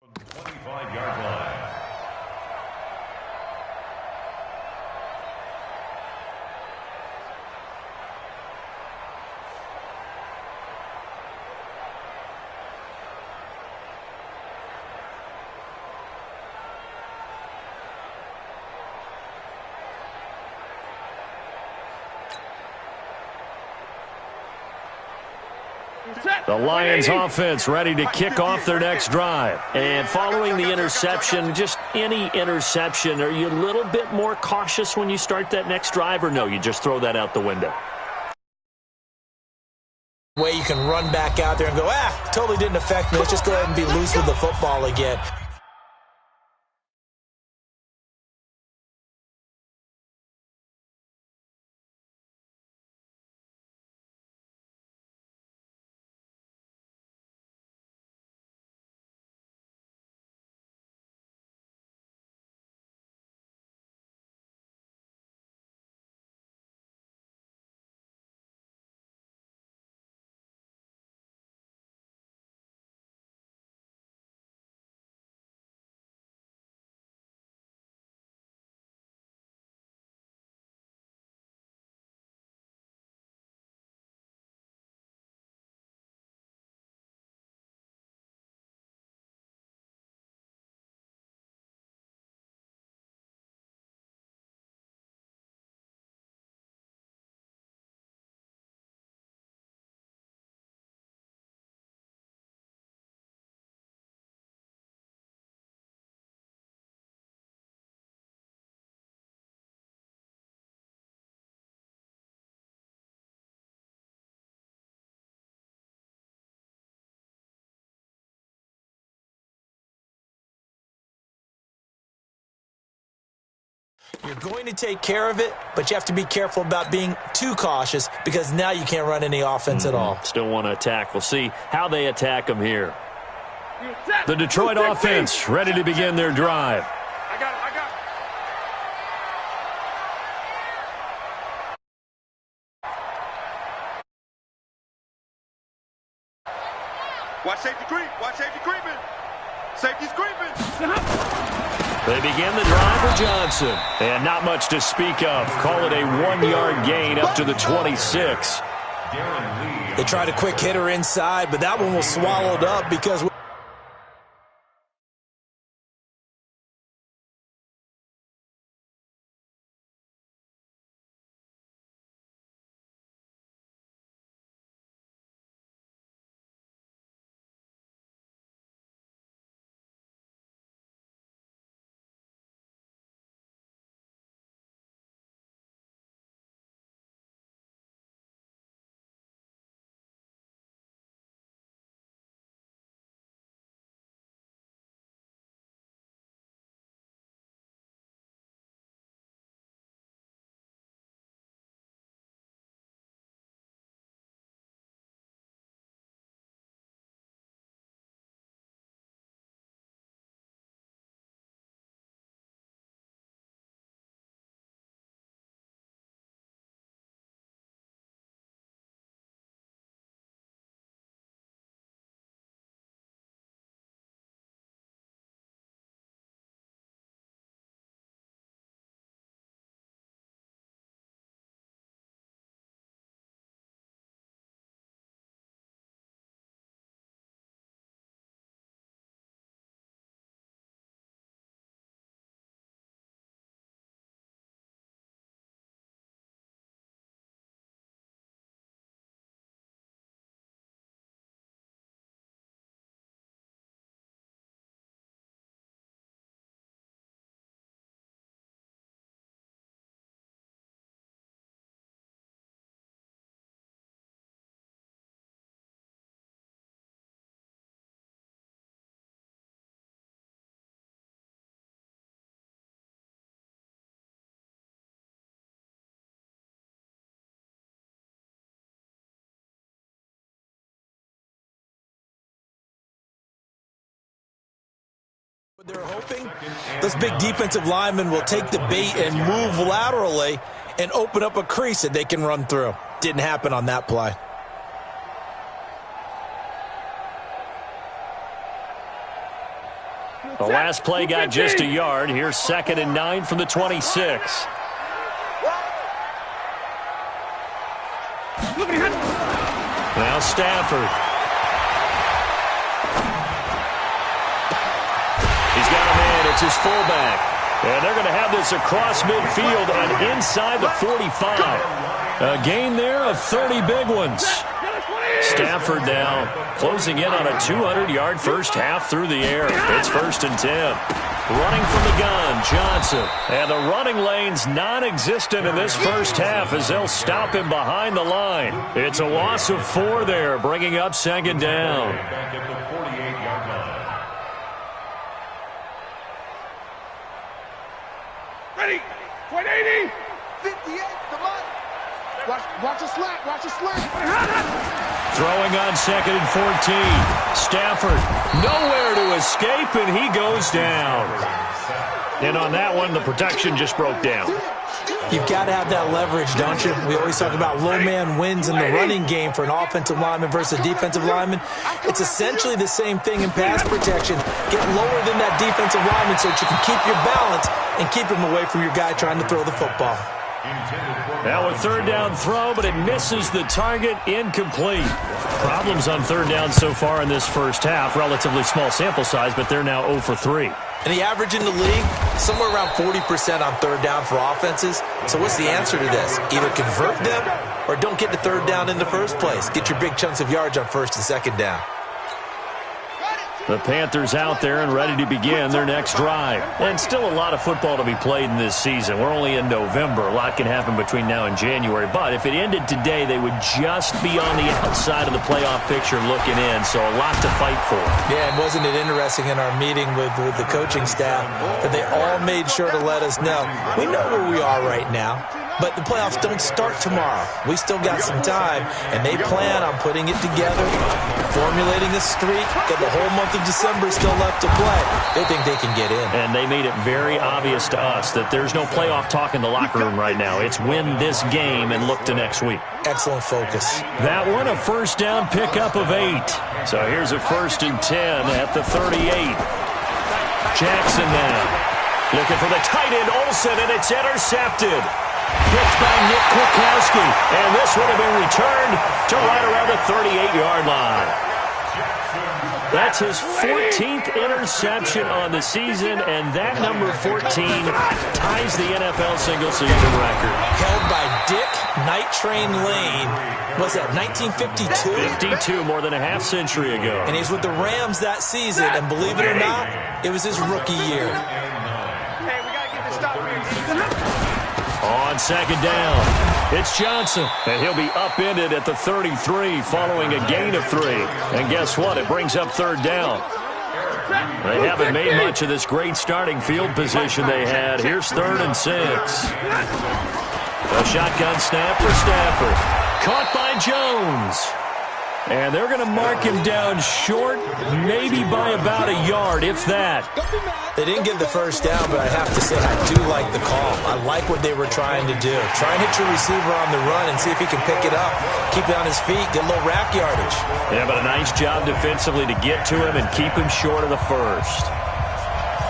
From the 25-yard line. The Lions offense ready to kick off their next drive. And following the interception, just any interception, are you a little bit more cautious when you start that next drive, or no, you just throw that out the window? Way you can run back out there and go, totally didn't affect me. Let's just go ahead and be loose with the football again. You're going to take care of it, but you have to be careful about being too cautious because now you can't run any offense at all. Still want to attack. We'll see how they attack them here. The Detroit offense ready to begin their drive. I got it. Watch safety creep. Watch safety creeping. Safety's creeping. They begin the drive for Johnson. And not much to speak of. Call it a 1-yard gain up to the 26. They tried a quick hitter inside, but that one was swallowed up because they're hoping those big defensive linemen will take the bait and move laterally and open up a crease that they can run through. Didn't happen on that play. The last play got just a yard. Here's 2nd and 9 from the 26. Now Stafford. He's got a man. It's his fullback. And they're going to have this across midfield and inside the 45. A gain there of 30 big ones. Stafford now closing in on a 200-yard first half through the air. It's 1st and 10. Running from the gun, Johnson. And the running lane's non-existent in this first half as they'll stop him behind the line. It's a loss of 4 there, bringing up 2nd down. Back at the 48-yard line. Ready. 180. 58, come on. Watch a slant. Watch a slant. Throwing on 2nd and 14. Stafford nowhere to escape, and he goes down. And on that one, the protection just broke down. You've got to have that leverage, don't you? We always talk about low man wins in the running game for an offensive lineman versus a defensive lineman. It's essentially the same thing in pass protection. Get lower than that defensive lineman so that you can keep your balance and keep him away from your guy trying to throw the football. Now a 3rd down throw, but it misses the target, incomplete. Problems on 3rd down so far in this first half. Relatively small sample size, but they're now 0 for 3. And the average in the league, somewhere around 40% on 3rd down for offenses. So what's the answer to this? Either convert them or don't get to 3rd down in the first place. Get your big chunks of yards on 1st and 2nd down. The Panthers out there and ready to begin their next drive. And still a lot of football to be played in this season. We're only in November. A lot can happen between now and January. But if it ended today, they would just be on the outside of the playoff picture looking in. So a lot to fight for. Yeah, and wasn't it interesting in our meeting with the coaching staff that they all made sure to let us know. We know where we are right now. But the playoffs don't start tomorrow. We still got some time, and they plan on putting it together, formulating a streak, got the whole month of December still left to play. They think they can get in. And they made it very obvious to us that there's no playoff talk in the locker room right now. It's win this game and look to next week. Excellent focus. That one, a first down pickup of 8. So here's a 1st and 10 at the 38. Jackson now. Looking for the tight end, Olsen, and it's intercepted. Picked by Nick Kwiatkowski, and this would have been returned to right around the 38-yard line. That's his 14th interception on the season, and that number 14 ties the NFL single-season record. Held by Dick Night Train Lane. Was that 1952? 52, more than a half century ago. And he's with the Rams that season, and believe it or not, it was his rookie year. Hey, we got to get this stop. On second down, it's Johnson, and he'll be upended at the 33 following a gain of 3. And guess what? It brings up 3rd down. They haven't made much of this great starting field position they had. Here's 3rd and 6. A shotgun snap for Stafford. Caught by Jones. And they're going to mark him down short, maybe by about a yard, if that. They didn't get the first down, but I have to say I do like the call. I like what they were trying to do. Try and hit your receiver on the run and see if he can pick it up. Keep it on his feet, get a little rack yardage. Yeah, but a nice job defensively to get to him and keep him short of the first.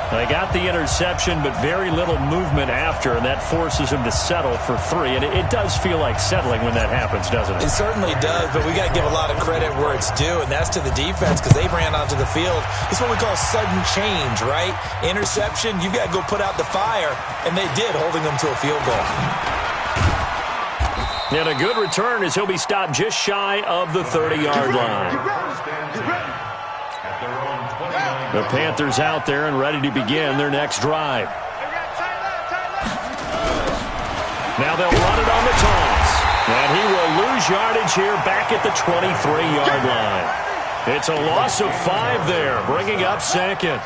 They got the interception, but very little movement after, and that forces him to settle for 3. And it does feel like settling when that happens, doesn't it? It certainly does, but we got to give a lot of credit where it's due, and that's to the defense because they ran onto the field. It's what we call sudden change, right? Interception, you've got to go put out the fire, and they did, holding them to a field goal. And a good return as he'll be stopped just shy of the 30-yard line. The Panthers out there and ready to begin their next drive. Now they'll run it on the toss. And he will lose yardage here back at the 23-yard line. It's a loss of 5 there, bringing up 2nd.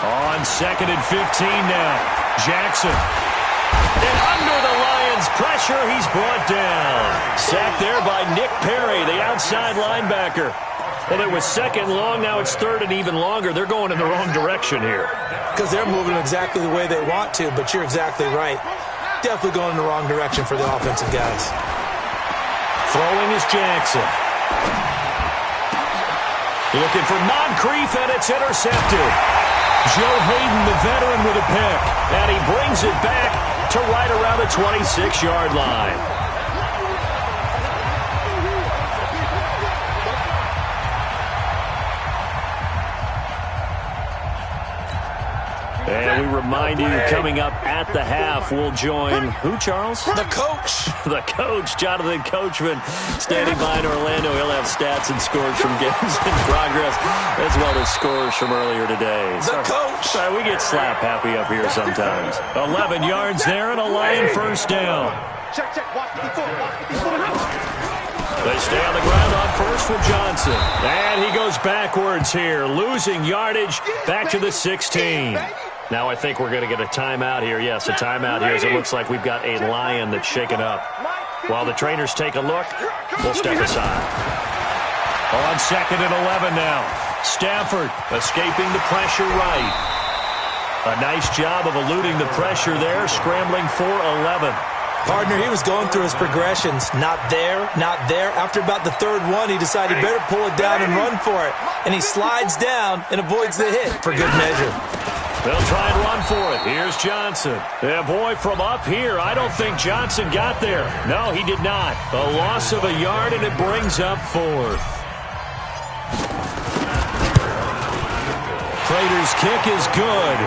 On 2nd and 15 now. Jackson. And under the Lions' pressure, he's brought down. Sacked there by Nick Perry, the outside linebacker. Well, it was 2nd long, now it's 3rd and even longer. They're going in the wrong direction here. Because they're moving exactly the way they want to, but you're exactly right. Definitely going in the wrong direction for the offensive guys. Throwing is Jackson. Looking for Moncrief, and it's intercepted. Joe Hayden, the veteran, with a pick. And he brings it back to right around the 26-yard line. And we remind you, coming up at the half, we'll join who, Charles? The coach. The coach, Ch0zen Coachman, standing by in Orlando. He'll have stats and scores from games in progress, as well as scores from earlier today. The coach. Sorry, we get slap happy up here sometimes. 11 yards there and a Lion first down. Check. Watch the foot. They stay on the ground on first with Johnson. And he goes backwards here, losing yardage back to the 16. Now I think we're going to get a timeout here. Yes, a timeout here as it looks like we've got a Lion that's shaken up. While the trainers take a look, we'll step aside. On 2nd and 11 now. Stafford escaping the pressure right. A nice job of eluding the pressure there, scrambling for 11. Partner, he was going through his progressions. Not there, not there. After about the 3rd one, he decided he better pull it down and run for it. And he slides down and avoids the hit for good measure. They'll try and run for it. Here's Johnson. Yeah, boy, from up here, I don't think Johnson got there. No, he did not. A loss of a yard, and it brings up 4th. Prater's kick is good.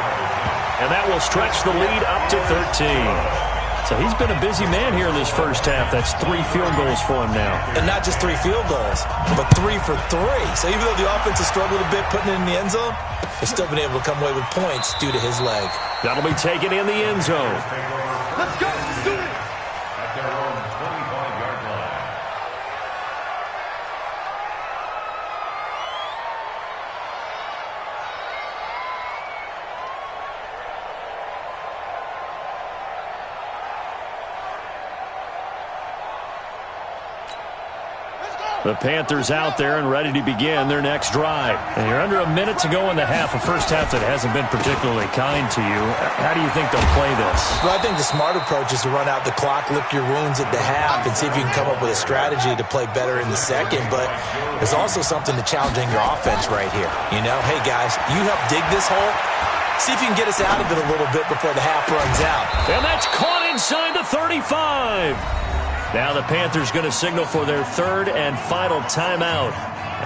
And that will stretch the lead up to 13. So he's been a busy man here in this first half. That's 3 field goals for him now. And not just 3 field goals, but 3 for 3. So even though the offense has struggled a bit putting it in the end zone, they've still been able to come away with points due to his leg. That'll be taken in the end zone. Let's go. Let's do it. At their own 25-yard line. The Panthers out there and ready to begin their next drive. And you're under a minute to go in the half, a first half that hasn't been particularly kind to you. How do you think they'll play this? Well, I think the smart approach is to run out the clock, lick your wounds at the half, and see if you can come up with a strategy to play better in the second. But there's also something to challenging your offense right here. You know, hey, guys, you help dig this hole. See if you can get us out of it a little bit before the half runs out. And that's caught inside the 35. Now the Panthers going to signal for their third and final timeout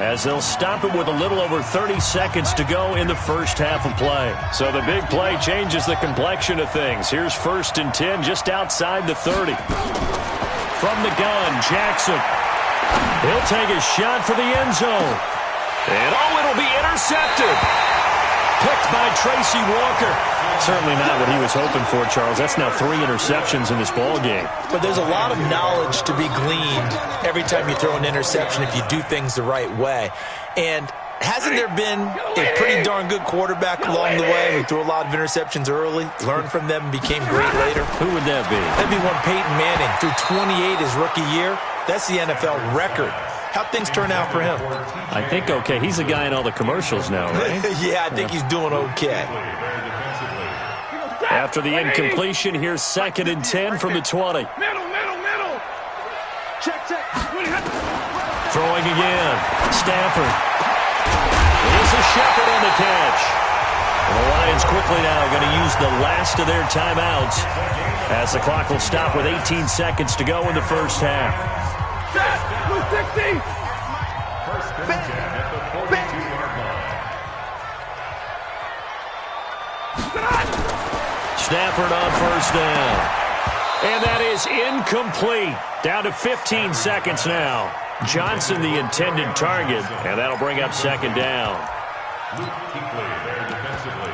as they'll stop it with a little over 30 seconds to go in the first half of play. So the big play changes the complexion of things. Here's 1st and 10 just outside the 30. From the gun, Jackson. He'll take a shot for the end zone. And it'll be intercepted. Picked by Tracy Walker. Certainly not what he was hoping for, Charles. That's now 3 interceptions in this ball game. But there's a lot of knowledge to be gleaned every time you throw an interception if you do things the right way. And hasn't there been a pretty darn good quarterback along the way who threw a lot of interceptions early, learned from them, and became great later? Who would that be? That'd be one Peyton Manning. Threw 28 his rookie year. That's the NFL record. How'd things turn out for him? I think okay. He's a guy in all the commercials now, right? Yeah, I think he's doing okay. After the incompletion, here's 2nd and 10 from the 20. Middle. Check. Throwing again. Stafford. It's a Shepard on the catch. And the Lions quickly now going to use the last of their timeouts as the clock will stop with 18 seconds to go in the first half. Blue 60. First and 10 at the 42-yard line. Stafford on 1st down. And that is incomplete. Down to 15 seconds now. Johnson the intended target, and that'll bring up 2nd down. Luke Kuechly there defensively.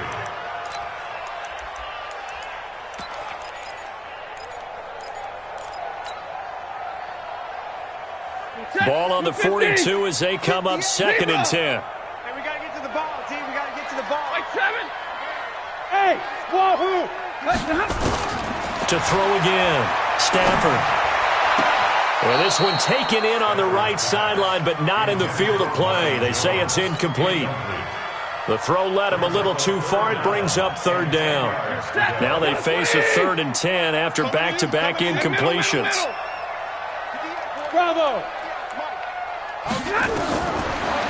Ball on the 42 as they come up 2nd and 10. Hey, we got to get to the ball, team. We got to get to the ball. Like 7. Hey, wahoo. To throw again. Stafford. Well, this one taken in on the right sideline, but not in the field of play. They say it's incomplete. The throw led him a little too far. It brings up 3rd down. Now they face a 3rd and 10 after back-to-back incompletions. Bravo.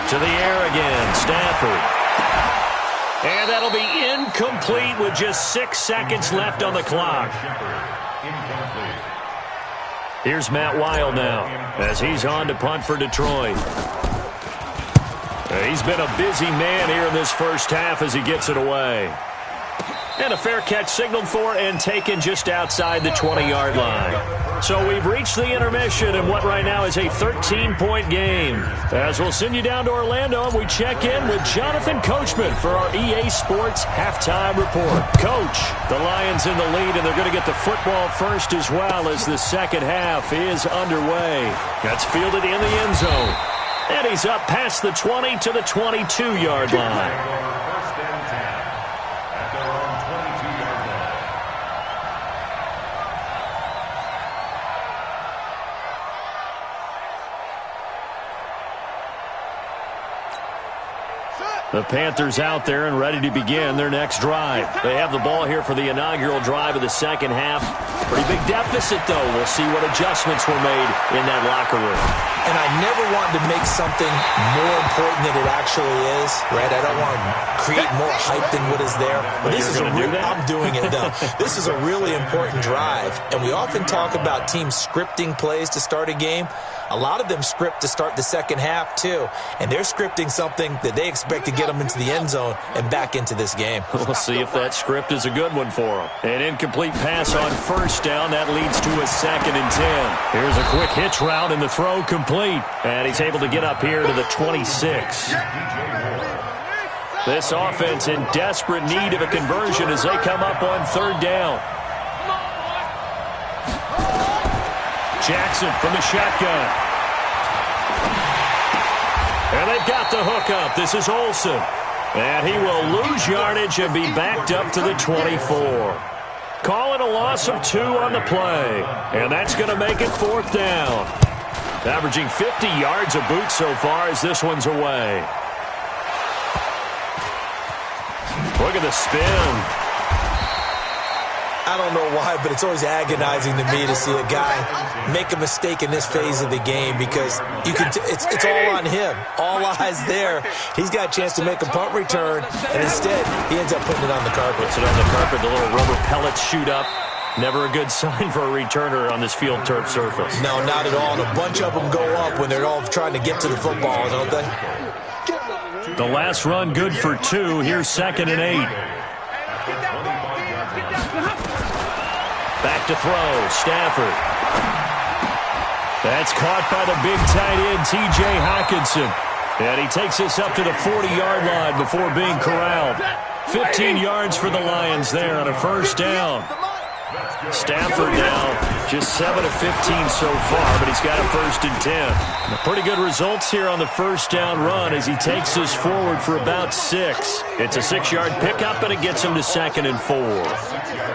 To the air again, Stafford. And that'll be incomplete with just 6 seconds left on the clock. Here's Matt Wild now as he's on to punt for Detroit. He's been a busy man here in this first half as he gets it away. And a fair catch signaled for and taken just outside the 20-yard line. So we've reached the intermission in what right now is a 13-point game. As we'll send you down to Orlando and we check in with Jonathan Coachman for our EA Sports Halftime Report. Coach, the Lions in the lead, and they're going to get the football first as well as the second half is underway. That's fielded in the end zone. And he's up past the 20 to the 22-yard line. First and 10 at their own 22-yard line. The Panthers out there and ready to begin their next drive. They have the ball here for the inaugural drive of the second half. Pretty big deficit, though. We'll see what adjustments were made in that locker room. And I never wanted to make something more important than it actually is, right? I don't want to create more hype than what is there. But this is I'm doing it, though. This is a really important drive. And we often talk about teams scripting plays to start a game. A lot of them script to start the second half, too. And they're scripting something that they expect to get them into the end zone and back into this game. We'll see if that script is a good one for them. An incomplete pass on first down. That leads to a 2nd and 10. Here's a quick hitch route and the throw complete. And he's able to get up here to the 26. This offense in desperate need of a conversion as they come up on 3rd down. Jackson from the shotgun. And they've got the hook up. This is Olsen. And he will lose yardage and be backed up to the 24. Call it a loss of 2 on the play. And that's going to make it 4th down. Averaging 50 yards a boot so far as this one's away. Look at the spin. I don't know why, but it's always agonizing to me to see a guy make a mistake in this phase of the game because it's all on him. All eyes there. He's got a chance to make a punt return, and instead he ends up putting it on the carpet. Puts it on the carpet. The little rubber pellets shoot up. Never a good sign for a returner on this field turf surface. No, not at all. And a bunch of them go up when they're all trying to get to the football, don't they? The last run good for 2. Here's 2nd and 8. Back to throw. Stafford. That's caught by the big tight end, T.J. Hockenson. And he takes us up to the 40-yard line before being corralled. 15 yards for the Lions there on a first down. Stafford now just 7 of 15 so far, but he's got a 1st and 10. Pretty good results here on the first down run as he takes us forward for about 6. It's a 6-yard pickup, and it gets him to 2nd and 4.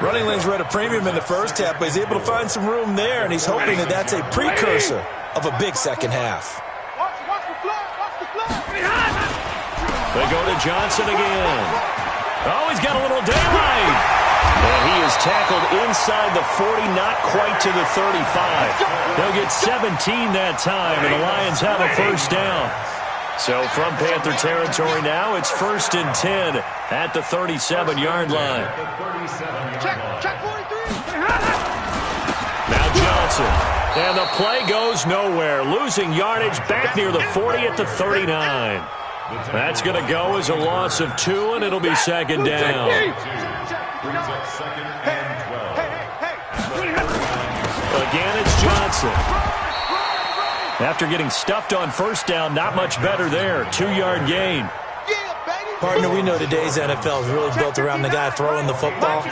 Running lanes were at a premium in the first half, but he's able to find some room there, and he's hoping that that's a precursor of a big second half. They go to Johnson again. Oh, he's got a little daylight. And he is tackled inside the 40, not quite to the 35. They'll get 17 that time, and the Lions have a first down. So from Panther territory now, it's 1st and 10 at the 37-yard line. Check 43. Now Johnson. And the play goes nowhere. Losing yardage back near the 40 at the 39. That's going to go as a loss of 2, and it'll be 2nd down. Again, it's Johnson. After getting stuffed on first down, not much better there. 2-yard gain. Partner, we know today's NFL is really built around the guy throwing the football.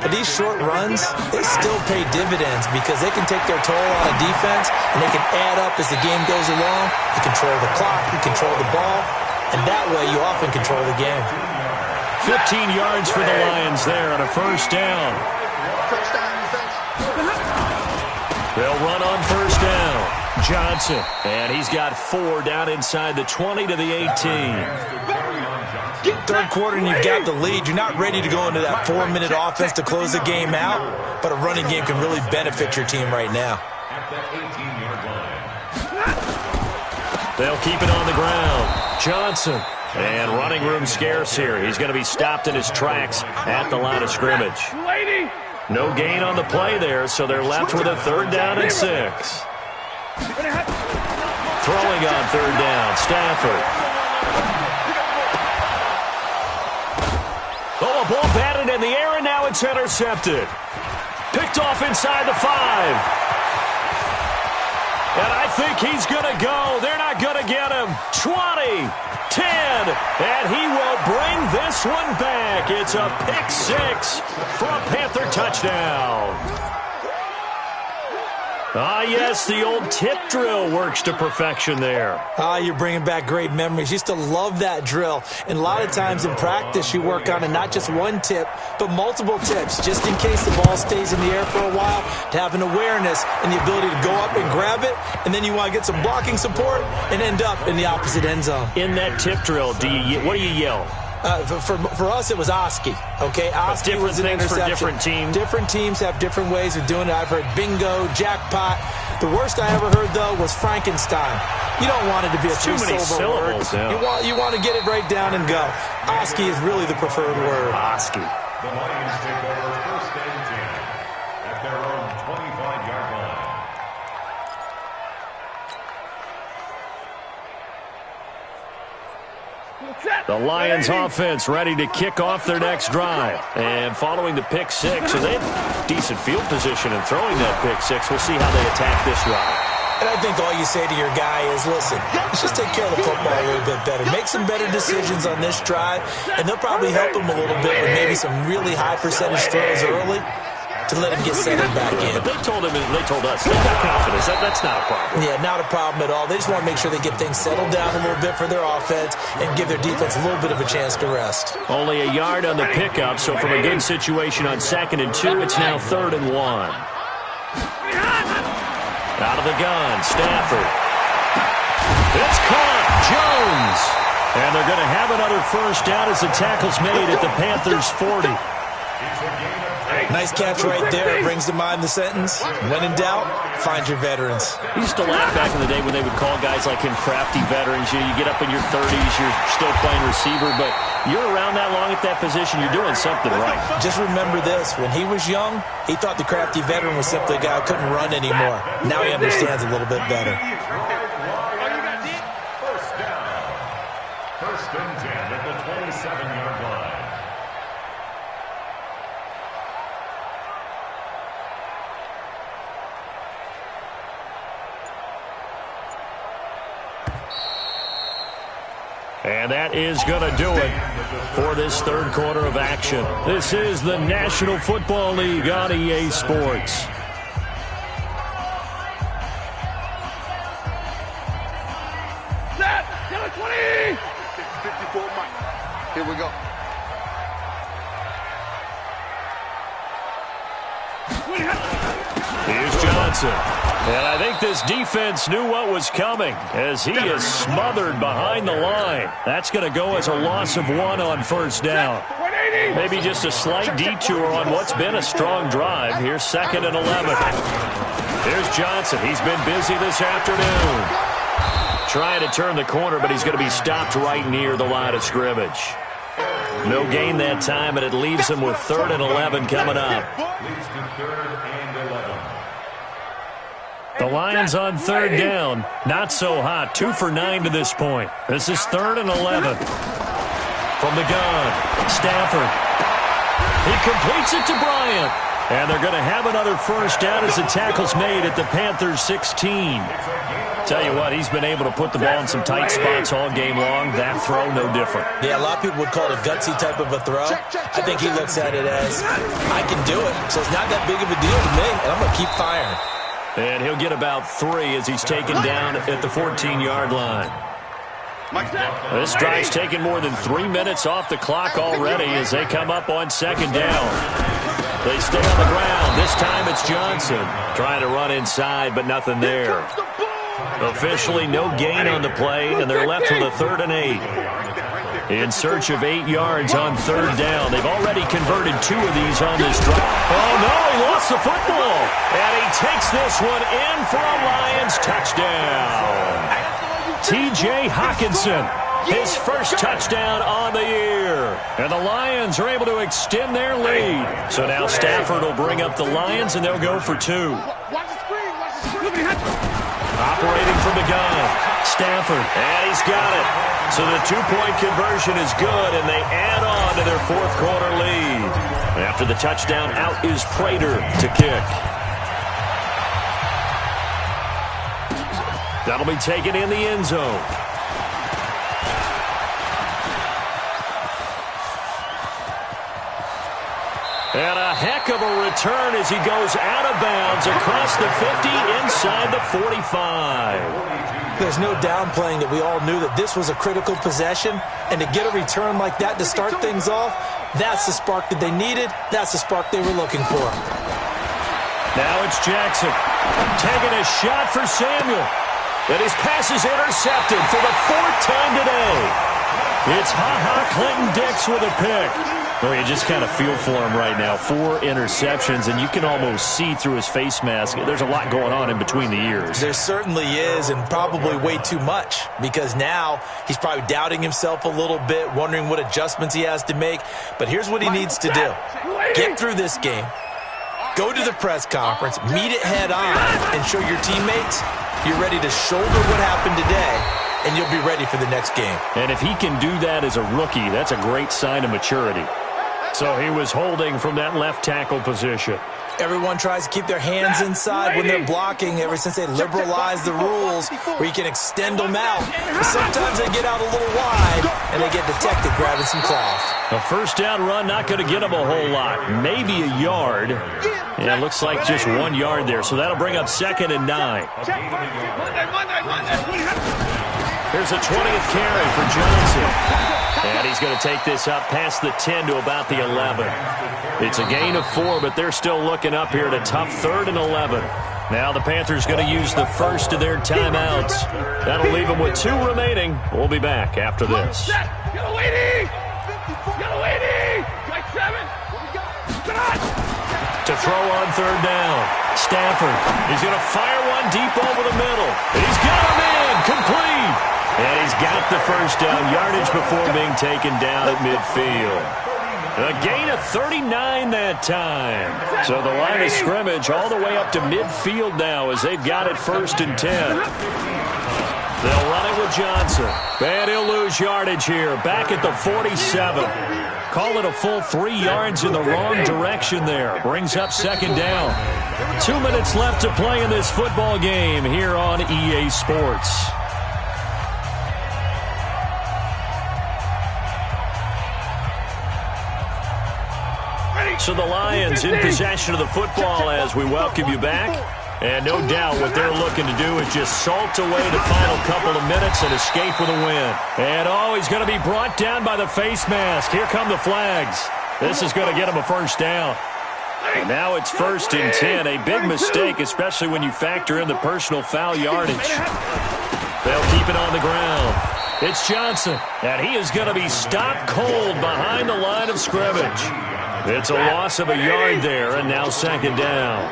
But these short runs, they still pay dividends because they can take their toll on a defense, and they can add up as the game goes along. You control the clock, you control the ball, and that way you often control the game. 15 yards for the Lions there on a first down. They'll run on first down. Johnson, and he's got 4 down inside the 20 to the 18. Third quarter and you've got the lead. You're not ready to go into that 4-minute offense to close the game out, but a running game can really benefit your team right now. They'll keep it on the ground. Johnson. And running room scarce here. He's going to be stopped in his tracks at the line of scrimmage. No gain on the play there, so they're left with a 3rd down and 6. Throwing on 3rd down, Stafford. Oh, a ball batted in the air, and now it's intercepted. Picked off inside the 5. And I think he's going to go. They're not going to get him. 20. 10, and he will bring this one back. It's a pick 6 for a Panther touchdown. Ah, yes, the old tip drill works to perfection there. Ah, you're bringing back great memories. Used to love that drill. And a lot of times in practice, you work on it, not just one tip, but multiple tips, just in case the ball stays in the air for a while, to have an awareness and the ability to go up and grab it, and then you want to get some blocking support and end up in the opposite end zone. In that tip drill, what do you yell? For us, it was Oski. Okay, Oski was an interception. For different teams. Different teams have different ways of doing it. I've heard bingo, jackpot. The worst I ever heard, though, was Frankenstein. You don't want it to be a three-syllable word. Yeah. You want to get it right down and go. Oski is really the preferred word. Oski. The Lions take over 1st and 10 at their own 25-yard line. The Lions offense ready to kick off their next drive. And following the pick 6, so they have decent field position in throwing that pick 6. We'll see how they attack this drive. And I think all you say to your guy is, listen, let's just take care of the football a little bit better. Make some better decisions on this drive, and they'll probably help him a little bit with maybe some really high percentage throws early to let him get settled back in. But they told us, they have confidence. That's not a problem. Yeah, not a problem at all. They just want to make sure they get things settled down a little bit for their offense and give their defense a little bit of a chance to rest. Only a yard on the pickup, so from a good situation on 2nd and 2, it's now 3rd and 1. Out of the gun, Stafford. It's caught. Jones. And they're going to have another first down as the tackle's made at the Panthers' 40. Nice catch right there. Brings to mind the sentence, when in doubt, find your veterans. We used to laugh back in the day when they would call guys like him crafty veterans. You get up in your 30s, you're still playing receiver, but you're around that long at that position, you're doing something right. Just remember this. When he was young, he thought the crafty veteran was simply a guy who couldn't run anymore. Now he understands a little bit better. First and 10 at the 27-yard line. And that is going to do it for this third quarter of action. This is the National Football League on EA Sports. Set! 20! 54 Mike. Here we go. Here's Johnson. And I think this defense knew what was coming as he is smothered behind the line. That's going to go as a loss of 1 on first down. Maybe just a slight detour on what's been a strong drive. Here's 2nd and 11. Here's Johnson. He's been busy this afternoon. Trying to turn the corner, but he's going to be stopped right near the line of scrimmage. No gain that time, and it leaves him with 3rd and 11 coming up. The Lions on 3rd down. Not so hot. 2 for 9 to this point. This is 3rd and 11. From the gun, Stafford. He completes it to Bryant. And they're going to have another first down as the tackle's made at the Panthers' 16. Tell you what, he's been able to put the ball in some tight spots all game long. That throw, no different. Yeah, a lot of people would call it a gutsy type of a throw. I think he looks at it as, I can do it, so it's not that big of a deal to me, and I'm going to keep firing. And he'll get about 3 as he's taken down at the 14-yard line. This drive's taken more than 3 minutes off the clock already as they come up on 2nd down. They stay on the ground. This time it's Johnson trying to run inside, but nothing there. Officially no gain on the play, and they're left with a 3rd and 8. In search of 8 yards on 3rd down. They've already converted 2 of these on this drive. Oh, no, he lost the football. And he takes this one in for a Lions touchdown. T.J. Hockenson, his first touchdown on the year. And the Lions are able to extend their lead. So now Stafford will bring up the Lions, and they'll go for 2. Operating from the gun, Stafford, and he's got it. So the 2-point conversion is good, and they add on to their 4th quarter lead. After the touchdown, out is Prater to kick. That'll be taken in the end zone. And a heck of a return as he goes out of bounds across the 50 inside the 45. There's no downplaying that we all knew that this was a critical possession, and to get a return like that to start things off, that's the spark that they needed. That's the spark they were looking for. Now it's Jackson taking a shot for Samuel. And his pass is intercepted for the 4th time today. It's Clinton-Dix with a pick. Well, you just kind of feel for him right now. 4 interceptions, and you can almost see through his face mask. There's a lot going on in between the ears. There certainly is, and probably way too much, because now he's probably doubting himself a little bit, wondering what adjustments he has to make. But here's what he needs to do. Get through this game. Go to the press conference, meet it head on, and show your teammates you're ready to shoulder what happened today, and you'll be ready for the next game. And if he can do that as a rookie, that's a great sign of maturity. So he was holding from that left tackle position. Everyone tries to keep their hands inside when they're blocking ever since they liberalized the rules where you can extend them out. But sometimes they get out a little wide, and they get detected grabbing some cloth. A first down run, not going to get him a whole lot. Maybe a yard. Yeah, it looks like just 1 yard there. So that'll bring up 2nd and 9. Here's a 20th carry for Johnson. And he's going to take this up past the 10 to about the 11. It's a gain of 4, but they're still looking up here at a tough 3rd and 11. Now the Panthers going to use the first of their timeouts. That'll leave them with 2 remaining. We'll be back after this. Get a lady! Get a lady! Like 7! To throw on third down. Stafford. He's going to fire one deep over the middle. He's got him in. Complete. And he's got the first down yardage before being taken down at midfield. A gain of 39 that time. So the line of scrimmage all the way up to midfield now as they've got it 1st and 10. They'll run it with Johnson. And he'll lose yardage here. Back at the 47. Call it a full 3 yards in the wrong direction there. Brings up 2nd down. 2 minutes left to play in this football game here on EA Sports. So the Lions in possession of the football as we welcome you back. And no doubt what they're looking to do is just salt away the final couple of minutes and escape with a win. And he's going to be brought down by the face mask. Here come the flags. This is going to get him a first down. And now it's 1st and 10. A big mistake, especially when you factor in the personal foul yardage. They'll keep it on the ground. It's Johnson, and he is going to be stopped cold behind the line of scrimmage. It's a loss of a yard there, and now 2nd down.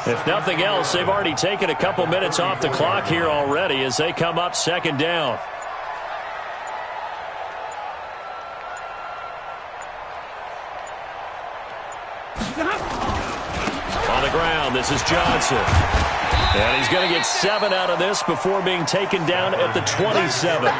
If nothing else, they've already taken a couple minutes off the clock here already as they come up 2nd down. On the ground, this is Johnson. And he's going to get 7 out of this before being taken down at the 27.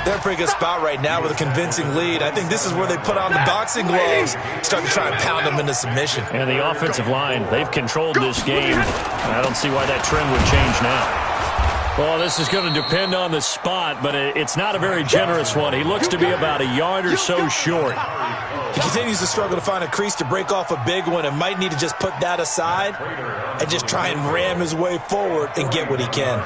They're in a pretty good spot right now with a convincing lead. I think this is where they put on the boxing gloves, start to try and pound them into submission. And the offensive line, they've controlled this game. I don't see why that trend would change now. Well, this is going to depend on the spot, but it's not a very generous one. He looks to be about a yard or so short. He continues to struggle to find a crease to break off a big one and might need to just put that aside and just try and ram his way forward and get what he can.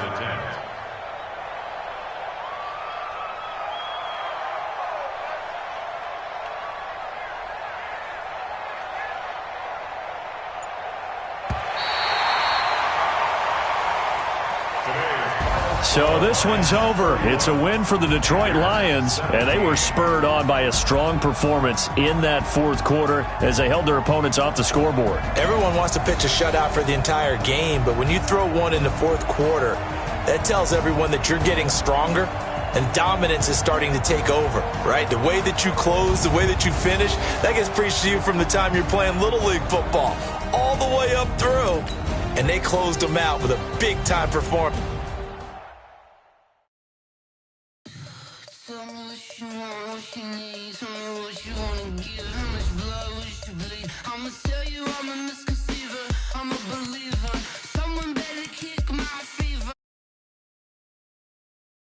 So this one's over. It's a win for the Detroit Lions, and they were spurred on by a strong performance in that 4th quarter as they held their opponents off the scoreboard. Everyone wants to pitch a shutout for the entire game, but when you throw one in the 4th quarter, that tells everyone that you're getting stronger and dominance is starting to take over, right? The way that you close, the way that you finish, that gets preached to you from the time you're playing Little League football all the way up through, and they closed them out with a big-time performance. I'ma tell you I'm a misconceiver, I'm a believer.